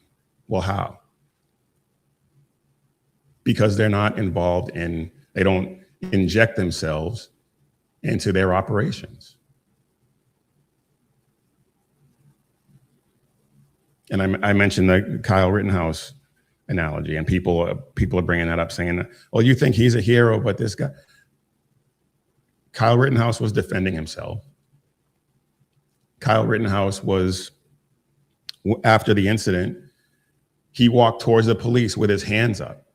Well, how? Because they're not involved they don't inject themselves into their operations. And I mentioned the Kyle Rittenhouse analogy, and people are bringing that up, saying, "Well, you think he's a hero, but this guy." Kyle Rittenhouse was defending himself. Kyle Rittenhouse was, after the incident, he walked towards the police with his hands up.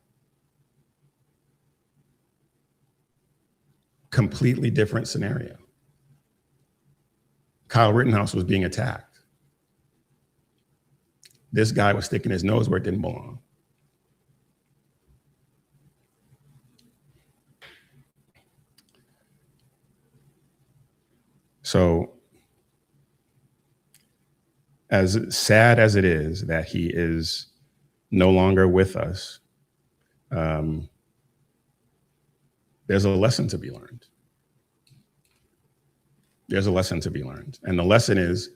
Completely different scenario. Kyle Rittenhouse was being attacked. This guy was sticking his nose where it didn't belong. So, as sad as it is that he is no longer with us, there's a lesson to be learned. There's a lesson to be learned. And the lesson is,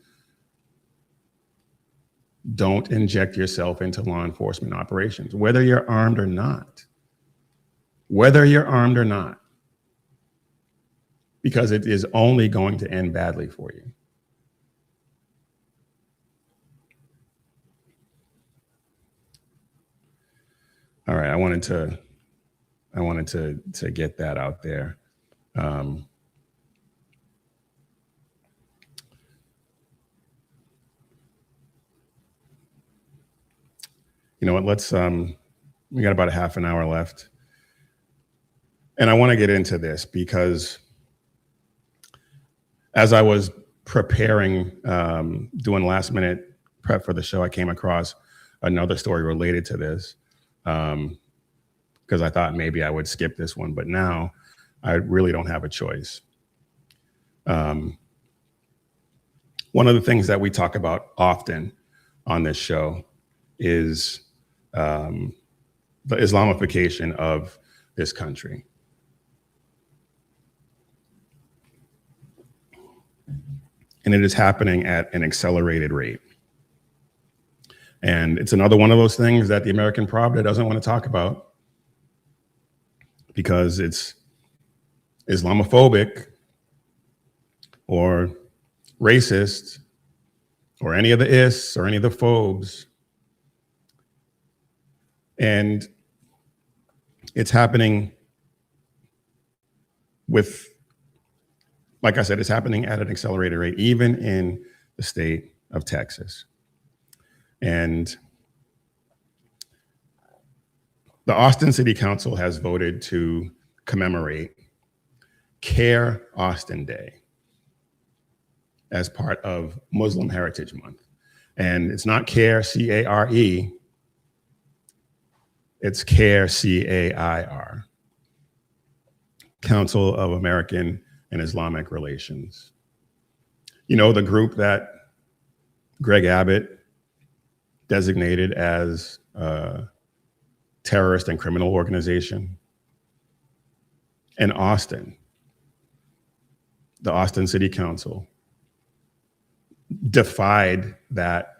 don't inject yourself into law enforcement operations, whether you're armed or not. Whether you're armed or not. Because it is only going to end badly for you. All right, I wanted to get that out there. You know what, we got about a half an hour left. And I want to get into this because as I was preparing, doing last minute prep for the show, I came across another story related to this. Because I thought maybe I would skip this one, but now I really don't have a choice. One of the things that we talk about often on this show is the Islamification of this country. And it is happening at an accelerated rate. And it's another one of those things that the American Pravda doesn't want to talk about because it's Islamophobic or racist or any of the ists or any of the phobes. And it's happening with, like I said, it's happening at an accelerated rate, even in the state of Texas. And the Austin City Council has voted to commemorate Care Austin Day as part of Muslim Heritage Month. And it's not CARE, C-A-R-E, it's CAIR, C-A-I-R, Council of American and Islamic Relations. You know, the group that Greg Abbott designated as a terrorist and criminal organization? In Austin, the Austin City Council defied that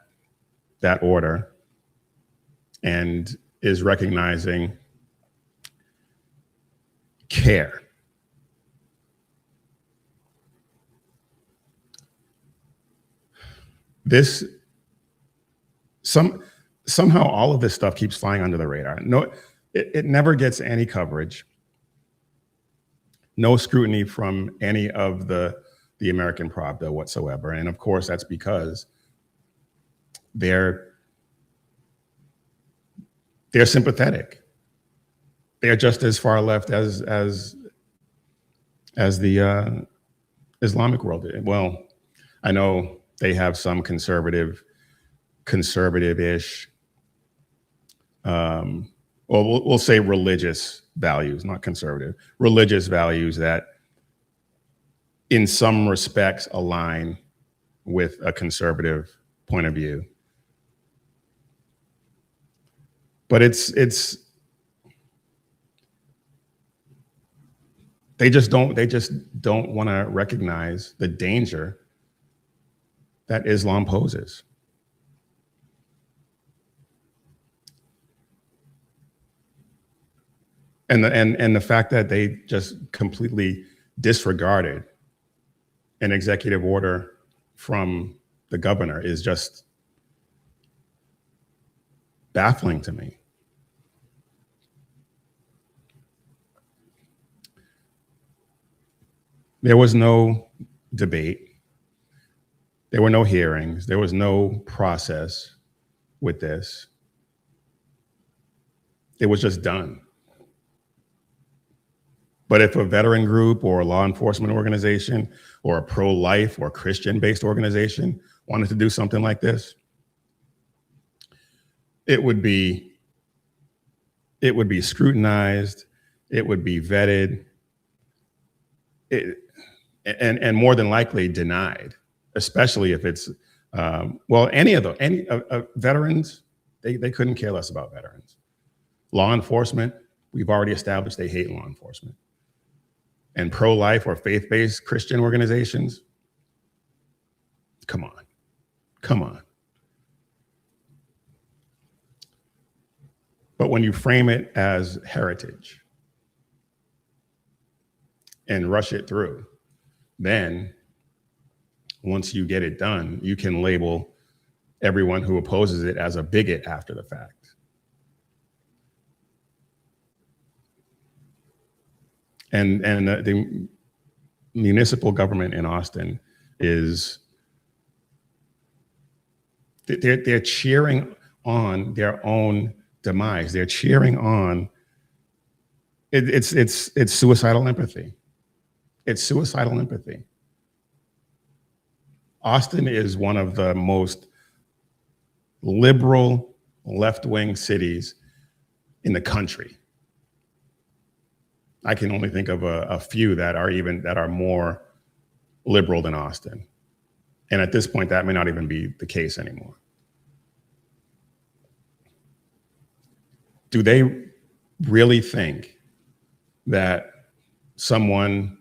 order and is recognizing CARE. Somehow all of this stuff keeps flying under the radar. No, it never gets any coverage. No scrutiny from any of the American Pravda whatsoever. And of course, that's because they're sympathetic. They're just as far left as the Islamic world. Well, I know they have some conservative-ish, well, we'll say religious values, not conservative, religious values that in some respects align with a conservative point of view. But they just don't want to recognize the danger that Islam poses. And the fact that they just completely disregarded an executive order from the governor is just baffling to me. There was no debate. There were no hearings. There was no process with this. It was just done. But if a veteran group or a law enforcement organization or a pro-life or Christian-based organization wanted to do something like this, it would be scrutinized, it would be vetted, and more than likely denied, especially if it's, well, any veterans, they couldn't care less about veterans. Law enforcement, we've already established they hate law enforcement. And pro-life or faith-based Christian organizations, come on. But when you frame it as heritage and rush it through, then once you get it done, you can label everyone who opposes it as a bigot after the fact. And the municipal government in Austin is, they're cheering on their own demise. They're cheering on, it's suicidal empathy. It's suicidal empathy. Austin is one of the most liberal left-wing cities in the country. I can only think of a few that are more liberal than Austin. And at this point, that may not even be the case anymore. Do they really think that someone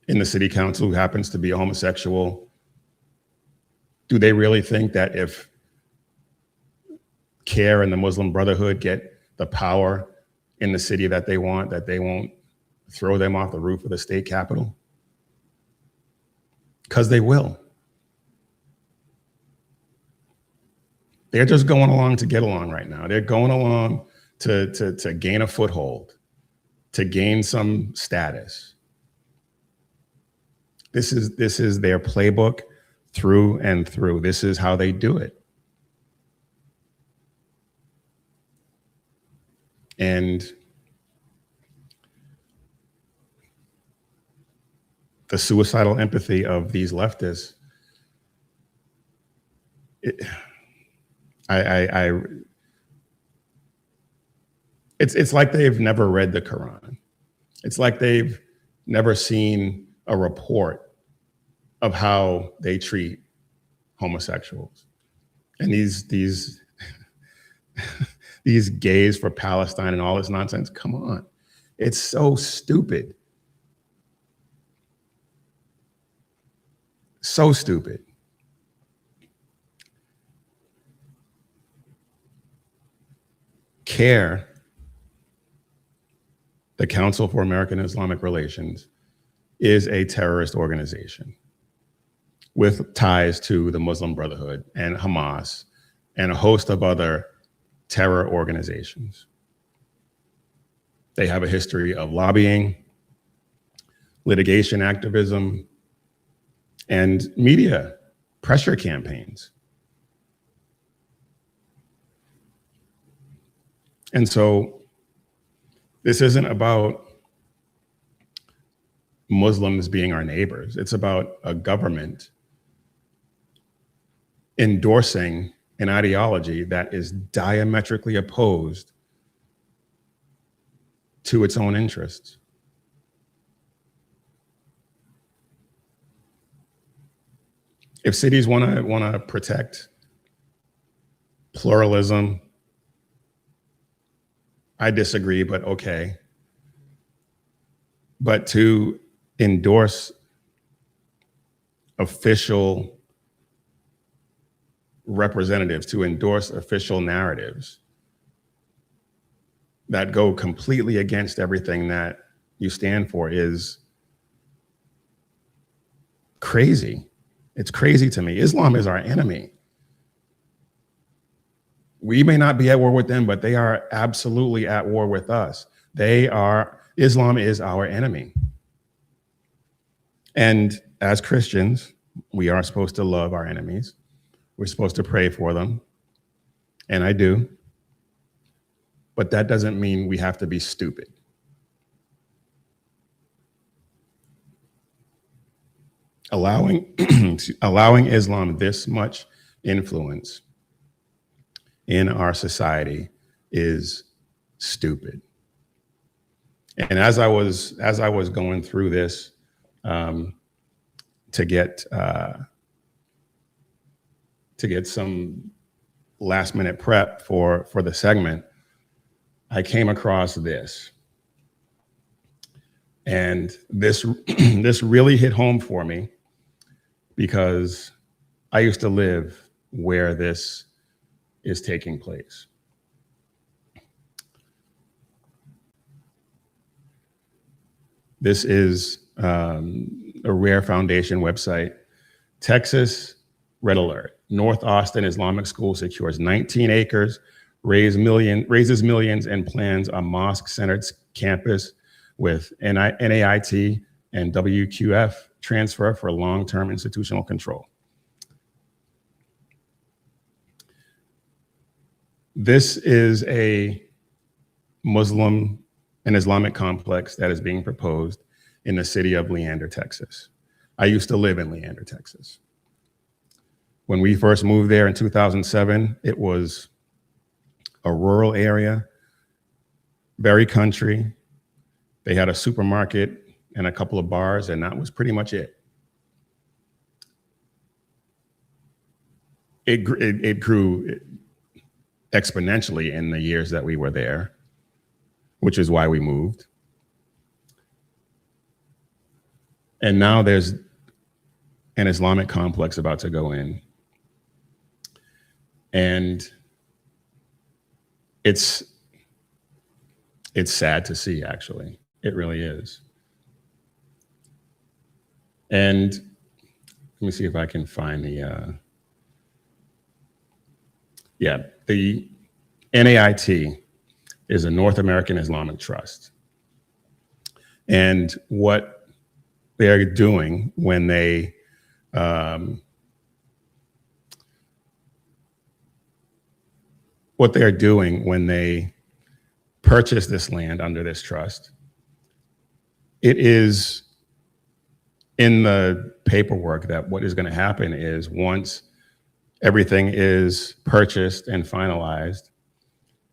in the city council who happens to be a homosexual, do they really think that if CARE and the Muslim Brotherhood get the power in the city that they want, that they won't throw them off the roof of the state capitol? Because they will. They're just going along to get along right now. They're going along to gain a foothold, to gain some status. This is their playbook through and through. This is how they do it. And the suicidal empathy of these leftists, it's like they've never read the Quran. It's like they've never seen a report of how they treat homosexuals. And these these gays for Palestine and all this nonsense, come on. It's so stupid. So stupid. CARE, the Council for American Islamic Relations, is a terrorist organization with ties to the Muslim Brotherhood and Hamas and a host of other terror organizations. They have a history of lobbying, litigation activism, and media pressure campaigns. And so this isn't about Muslims being our neighbors. It's about a government endorsing an ideology that is diametrically opposed to its own interests. If cities want to protect pluralism, I disagree, but okay. But to endorse official representatives, to endorse official narratives that go completely against everything that you stand for is crazy. It's crazy to me. Islam is our enemy. We may not be at war with them, but they are absolutely at war with us. Islam is our enemy. And as Christians, we are supposed to love our enemies. We're supposed to pray for them. And I do. But that doesn't mean we have to be stupid. Allowing Islam this much influence in our society is stupid. And as I was going through this to get some last minute prep for the segment, I came across this. And this really hit home for me because I used to live where this is taking place. This is a Rare Foundation website. Texas Red Alert. North Austin Islamic School secures 19 acres, raises millions, and plans a mosque-centered campus with NAIT and WQF transfer for long-term institutional control. This is a Muslim and Islamic complex that is being proposed in the city of Leander, Texas. I used to live in Leander, Texas. When we first moved there in 2007, it was a rural area, very country. They had a supermarket and a couple of bars, and that was pretty much it. It grew exponentially in the years that we were there, which is why we moved. And now there's an Islamic complex about to go in. And it's sad to see, actually. It really is. And let me see if I can find the Yeah, the NAIT is a North American Islamic Trust. And what they're doing when they purchase this land under this trust, it is in the paperwork that what is going to happen is once everything is purchased and finalized,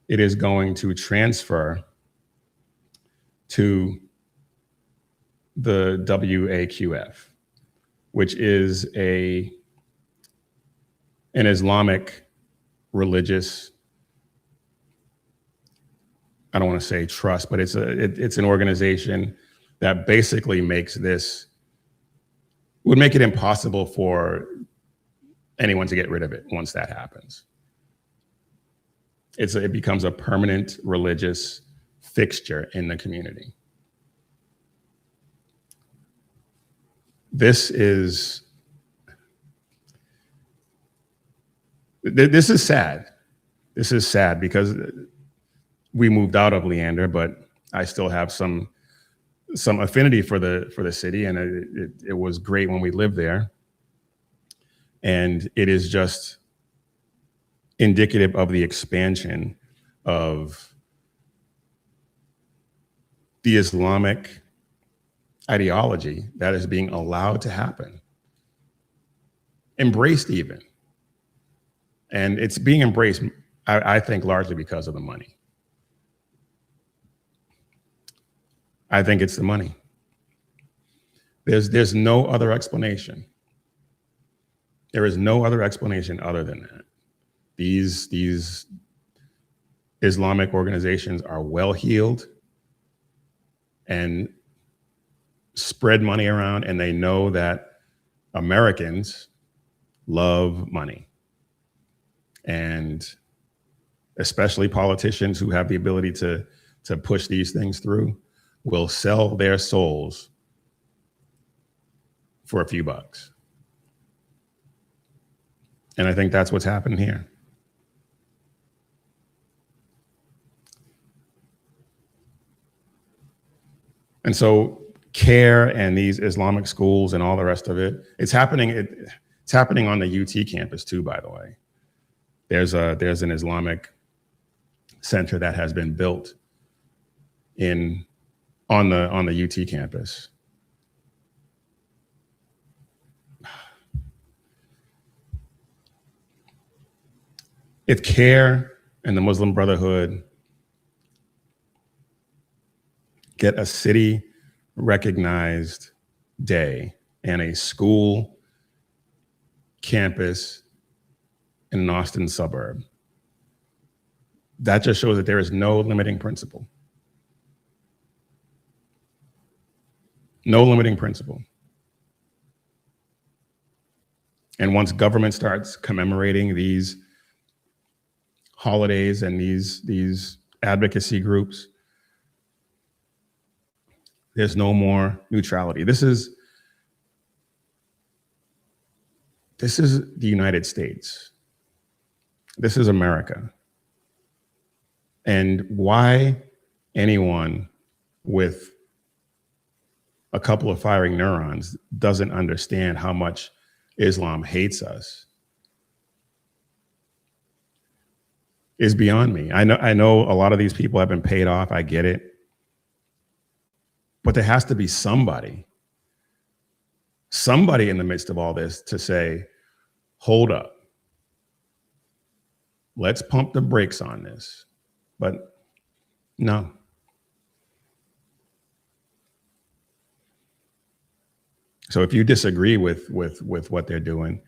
it is going to transfer to the WAQF, which is an Islamic religious, I don't want to say trust, but it's an organization that basically would make it impossible for anyone to get rid of it once that happens. It becomes a permanent religious fixture in the community. This is sad. This is sad because we moved out of Leander, but I still have some affinity for the city, and it was great when we lived there. And it is just indicative of the expansion of the Islamic ideology that is being allowed to happen, embraced even. And it's being embraced, I think, largely because of the money. I think it's the money. There's no other explanation. There is no other explanation other than that. These Islamic organizations are well-heeled and spread money around, and they know that Americans love money. And especially politicians who have the ability to push these things through will sell their souls for a few bucks. And I think that's what's happening here. And so CARE and these Islamic schools and all the rest of it, it's happening on the UT campus too, by the way. There's an Islamic center that has been built on the UT campus. If CARE and the Muslim Brotherhood get a city recognized day and a school campus in an Austin suburb, that just shows that there is no limiting principle. No limiting principle. And once government starts commemorating these holidays and these advocacy groups, there's no more neutrality. This is the United States. This is America. And why anyone with a couple of firing neurons doesn't understand how much Islam hates us is beyond me. I know a lot of these people have been paid off. I get it. But there has to be somebody in the midst of all this to say, hold up, let's pump the brakes on this. But no. So if you disagree with what they're doing,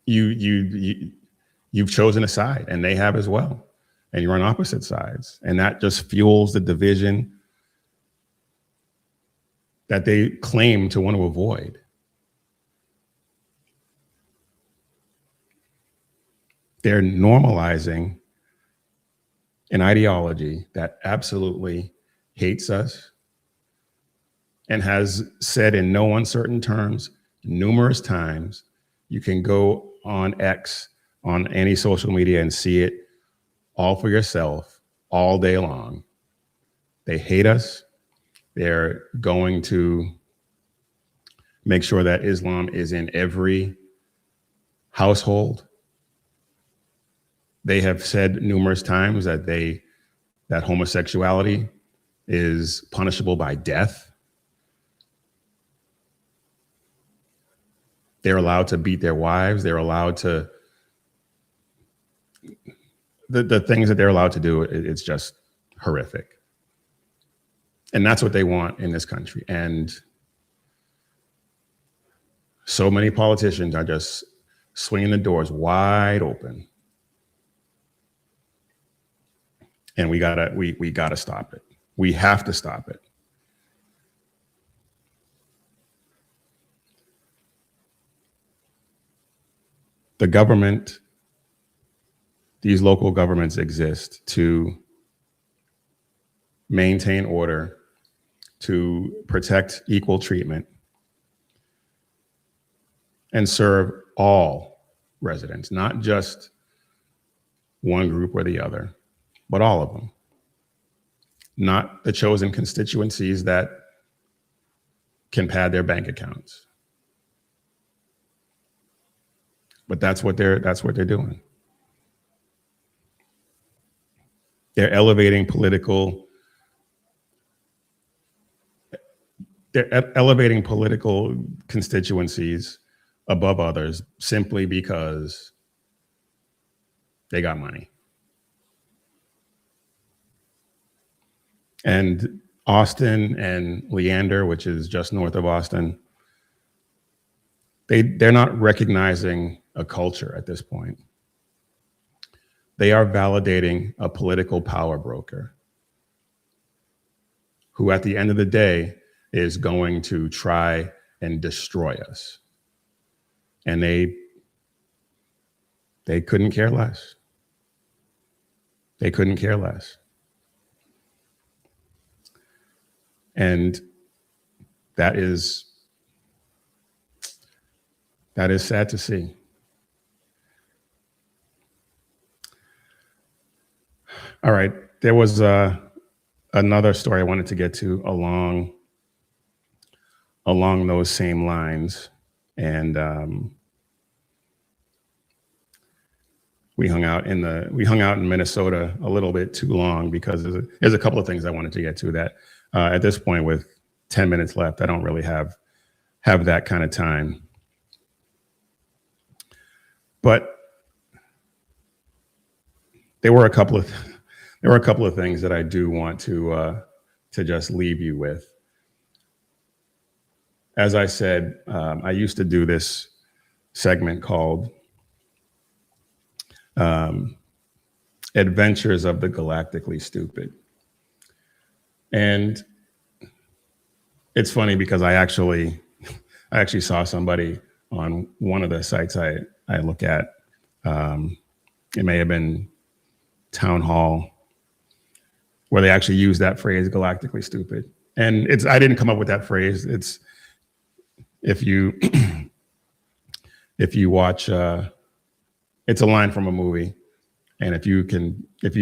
you've chosen a side, and they have as well. And you're on opposite sides. And that just fuels the division that they claim to want to avoid. They're normalizing an ideology that absolutely hates us and has said in no uncertain terms numerous times You can go on X, on any social media, and see it all for yourself all day long. They hate us. They're going to make sure that Islam is in every household. They have said numerous times that homosexuality is punishable by death. They're allowed to beat their wives. They're allowed to, the things that they're allowed to do, it's just horrific. And that's what they want in this country. And so many politicians are just swinging the doors wide open. And we gotta stop it. We have to stop it. The government, these local governments exist to maintain order, to protect equal treatment, and serve all residents, not just one group or the other, but all of them. Not the chosen constituencies that can pad their bank accounts. But that's what they're doing. They're elevating political constituencies above others simply because they got money. And Austin and Leander, which is just north of Austin, they're not recognizing a culture at this point. They are validating a political power broker who at the end of the day is going to try and destroy us. And they couldn't care less. They couldn't care less. And that is sad to see. All right, there was another story I wanted to get to along those same lines, and we hung out in Minnesota a little bit too long because there's a couple of things I wanted to get to that at this point, with 10 minutes left, I don't really have that kind of time. But there were a couple of things that I do want to just leave you with. As I said, I used to do this segment called Adventures of the Galactically Stupid. And it's funny because I actually saw somebody on one of the sites I look at. It may have been Town Hall, where they actually use that phrase, galactically stupid. And I didn't come up with that phrase. It's, if you watch, it's a line from a movie. And if you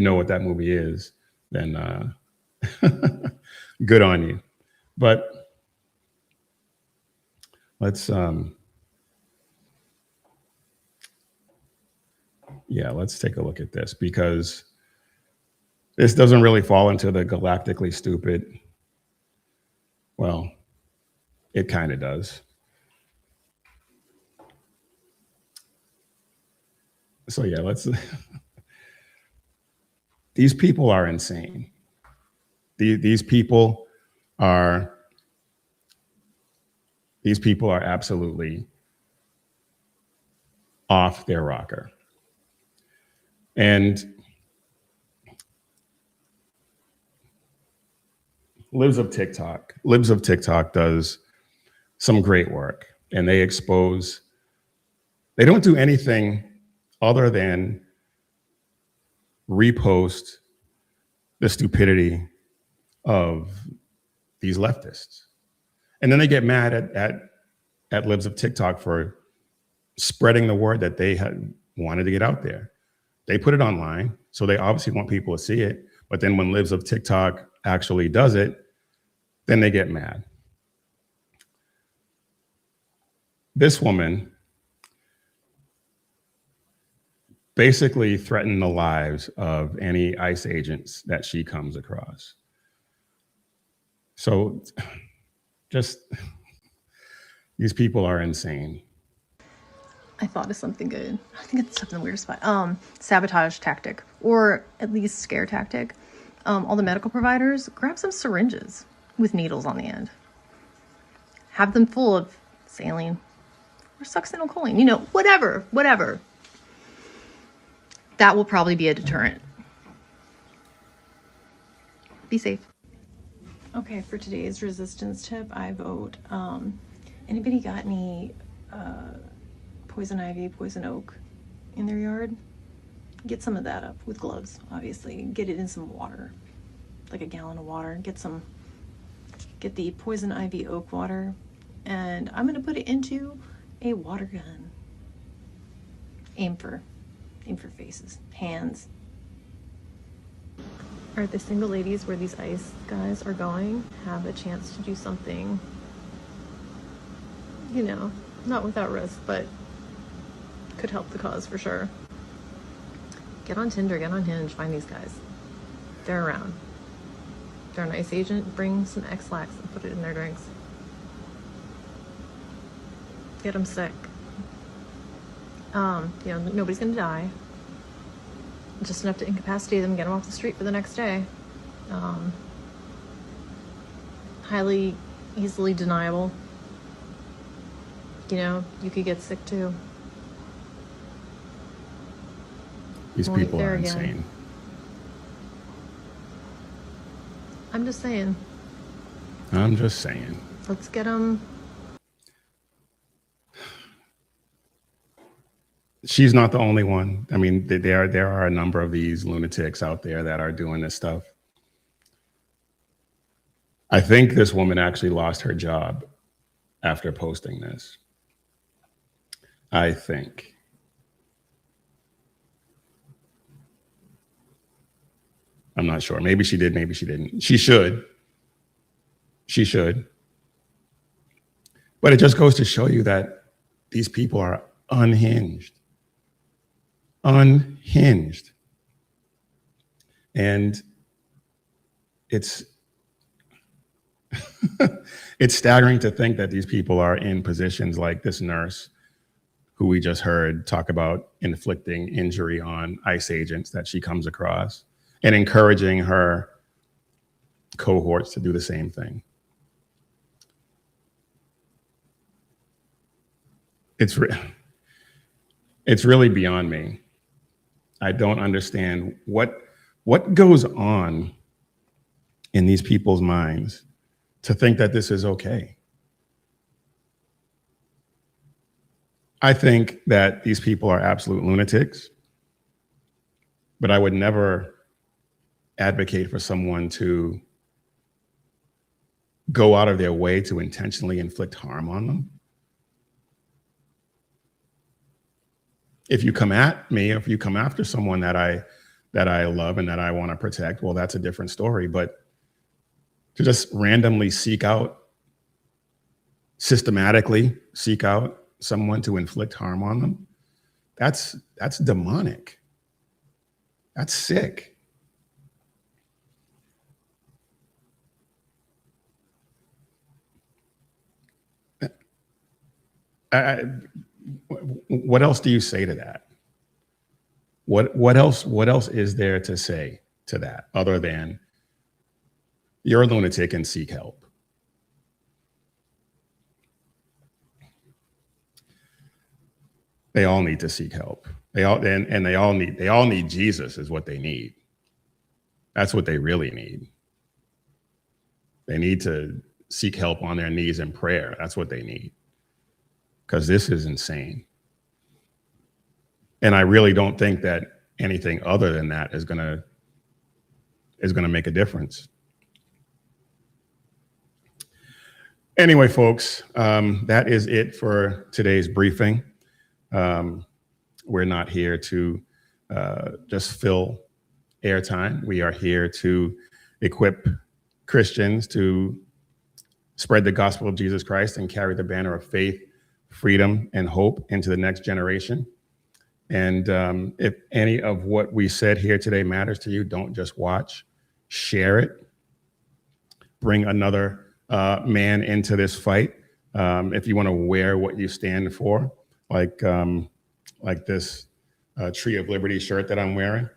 know what that movie is, then good on you. But let's take a look at this, because this doesn't really fall into the galactically stupid. Well, it kind of does. So yeah, these people are insane. These people are absolutely off their rocker. And Libs of TikTok does some great work, and they don't do anything other than repost the stupidity of these leftists. And then they get mad at Libs of TikTok for spreading the word that they had wanted to get out there. They put it online, so they obviously want people to see it. But then when Libs of TikTok actually does it, then they get mad. This woman basically threatened the lives of any ICE agents that she comes across. So just, these people are insane. I thought of something good. I think it's something weird spot. Sabotage tactic, or at least scare tactic. All the medical providers, grab some syringes with needles on the end. Have them full of saline or succinylcholine, you know, whatever. That will probably be a deterrent. Be safe. Okay, for today's resistance tip, I vote, anybody got any poison ivy, poison oak in their yard? Get some of that up with gloves, obviously. Get it in some water, like a gallon of water. Get the poison ivy oak water, and I'm gonna put it into a water gun. Aim for faces, hands. All right, the single ladies where these ICE guys are going have a chance to do something, you know, not without risk, but could help the cause for sure. Get on Tinder, get on Hinge, find these guys. They're around. They're an ICE agent, bring some X-Lax and put it in their drinks. Get them sick. You know, nobody's gonna die. Just enough to incapacitate them, get them off the street for the next day. Highly, easily deniable. You know, you could get sick too. These people are insane. I'm just saying. Let's get them. She's not the only one. I mean, there are a number of these lunatics out there that are doing this stuff. I think this woman actually lost her job after posting this. I think. I'm not sure. Maybe she did, maybe she didn't. She should. She should. But it just goes to show you that these people are unhinged. Unhinged. And it's it's staggering to think that these people are in positions like this nurse who we just heard talk about inflicting injury on ICE agents that she comes across and encouraging her cohorts to do the same thing. It's really beyond me. I don't understand what goes on in these people's minds to think that this is okay. I think that these people are absolute lunatics, but I would never advocate for someone to go out of their way to intentionally inflict harm on them. If you come at me, if you come after someone that I love and that I want to protect, well, that's a different story. But to just randomly systematically seek out someone to inflict harm on them, that's demonic. That's sick. What else do you say to that? What else is there to say to that other than you're a lunatic and seek help? They all need to seek help. They all need Jesus is what they need. That's what they really need. They need to seek help on their knees in prayer. That's what they need. Because this is insane. And I really don't think that anything other than that is gonna make a difference. Anyway, folks, that is it for today's briefing. We're not here to just fill airtime. We are here to equip Christians to spread the gospel of Jesus Christ and carry the banner of faith, freedom, and hope into the next generation. And if any of what we said here today matters to you, don't just watch, share it. Bring another man into this fight. If you want to wear what you stand for, like this Tree of Liberty shirt that I'm wearing,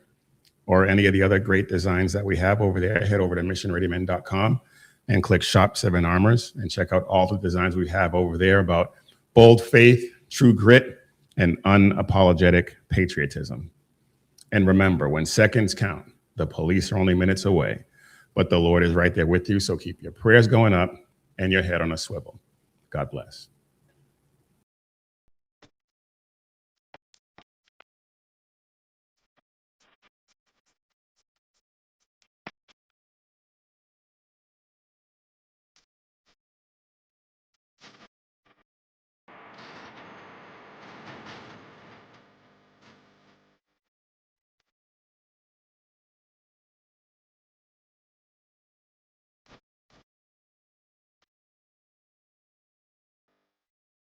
or any of the other great designs that we have over there, head over to missionreadymen.com and click Shop 7 Armors and check out all the designs we have over there about bold faith, true grit, and unapologetic patriotism. And remember, when seconds count, the police are only minutes away, but the Lord is right there with you. So keep your prayers going up and your head on a swivel. God bless.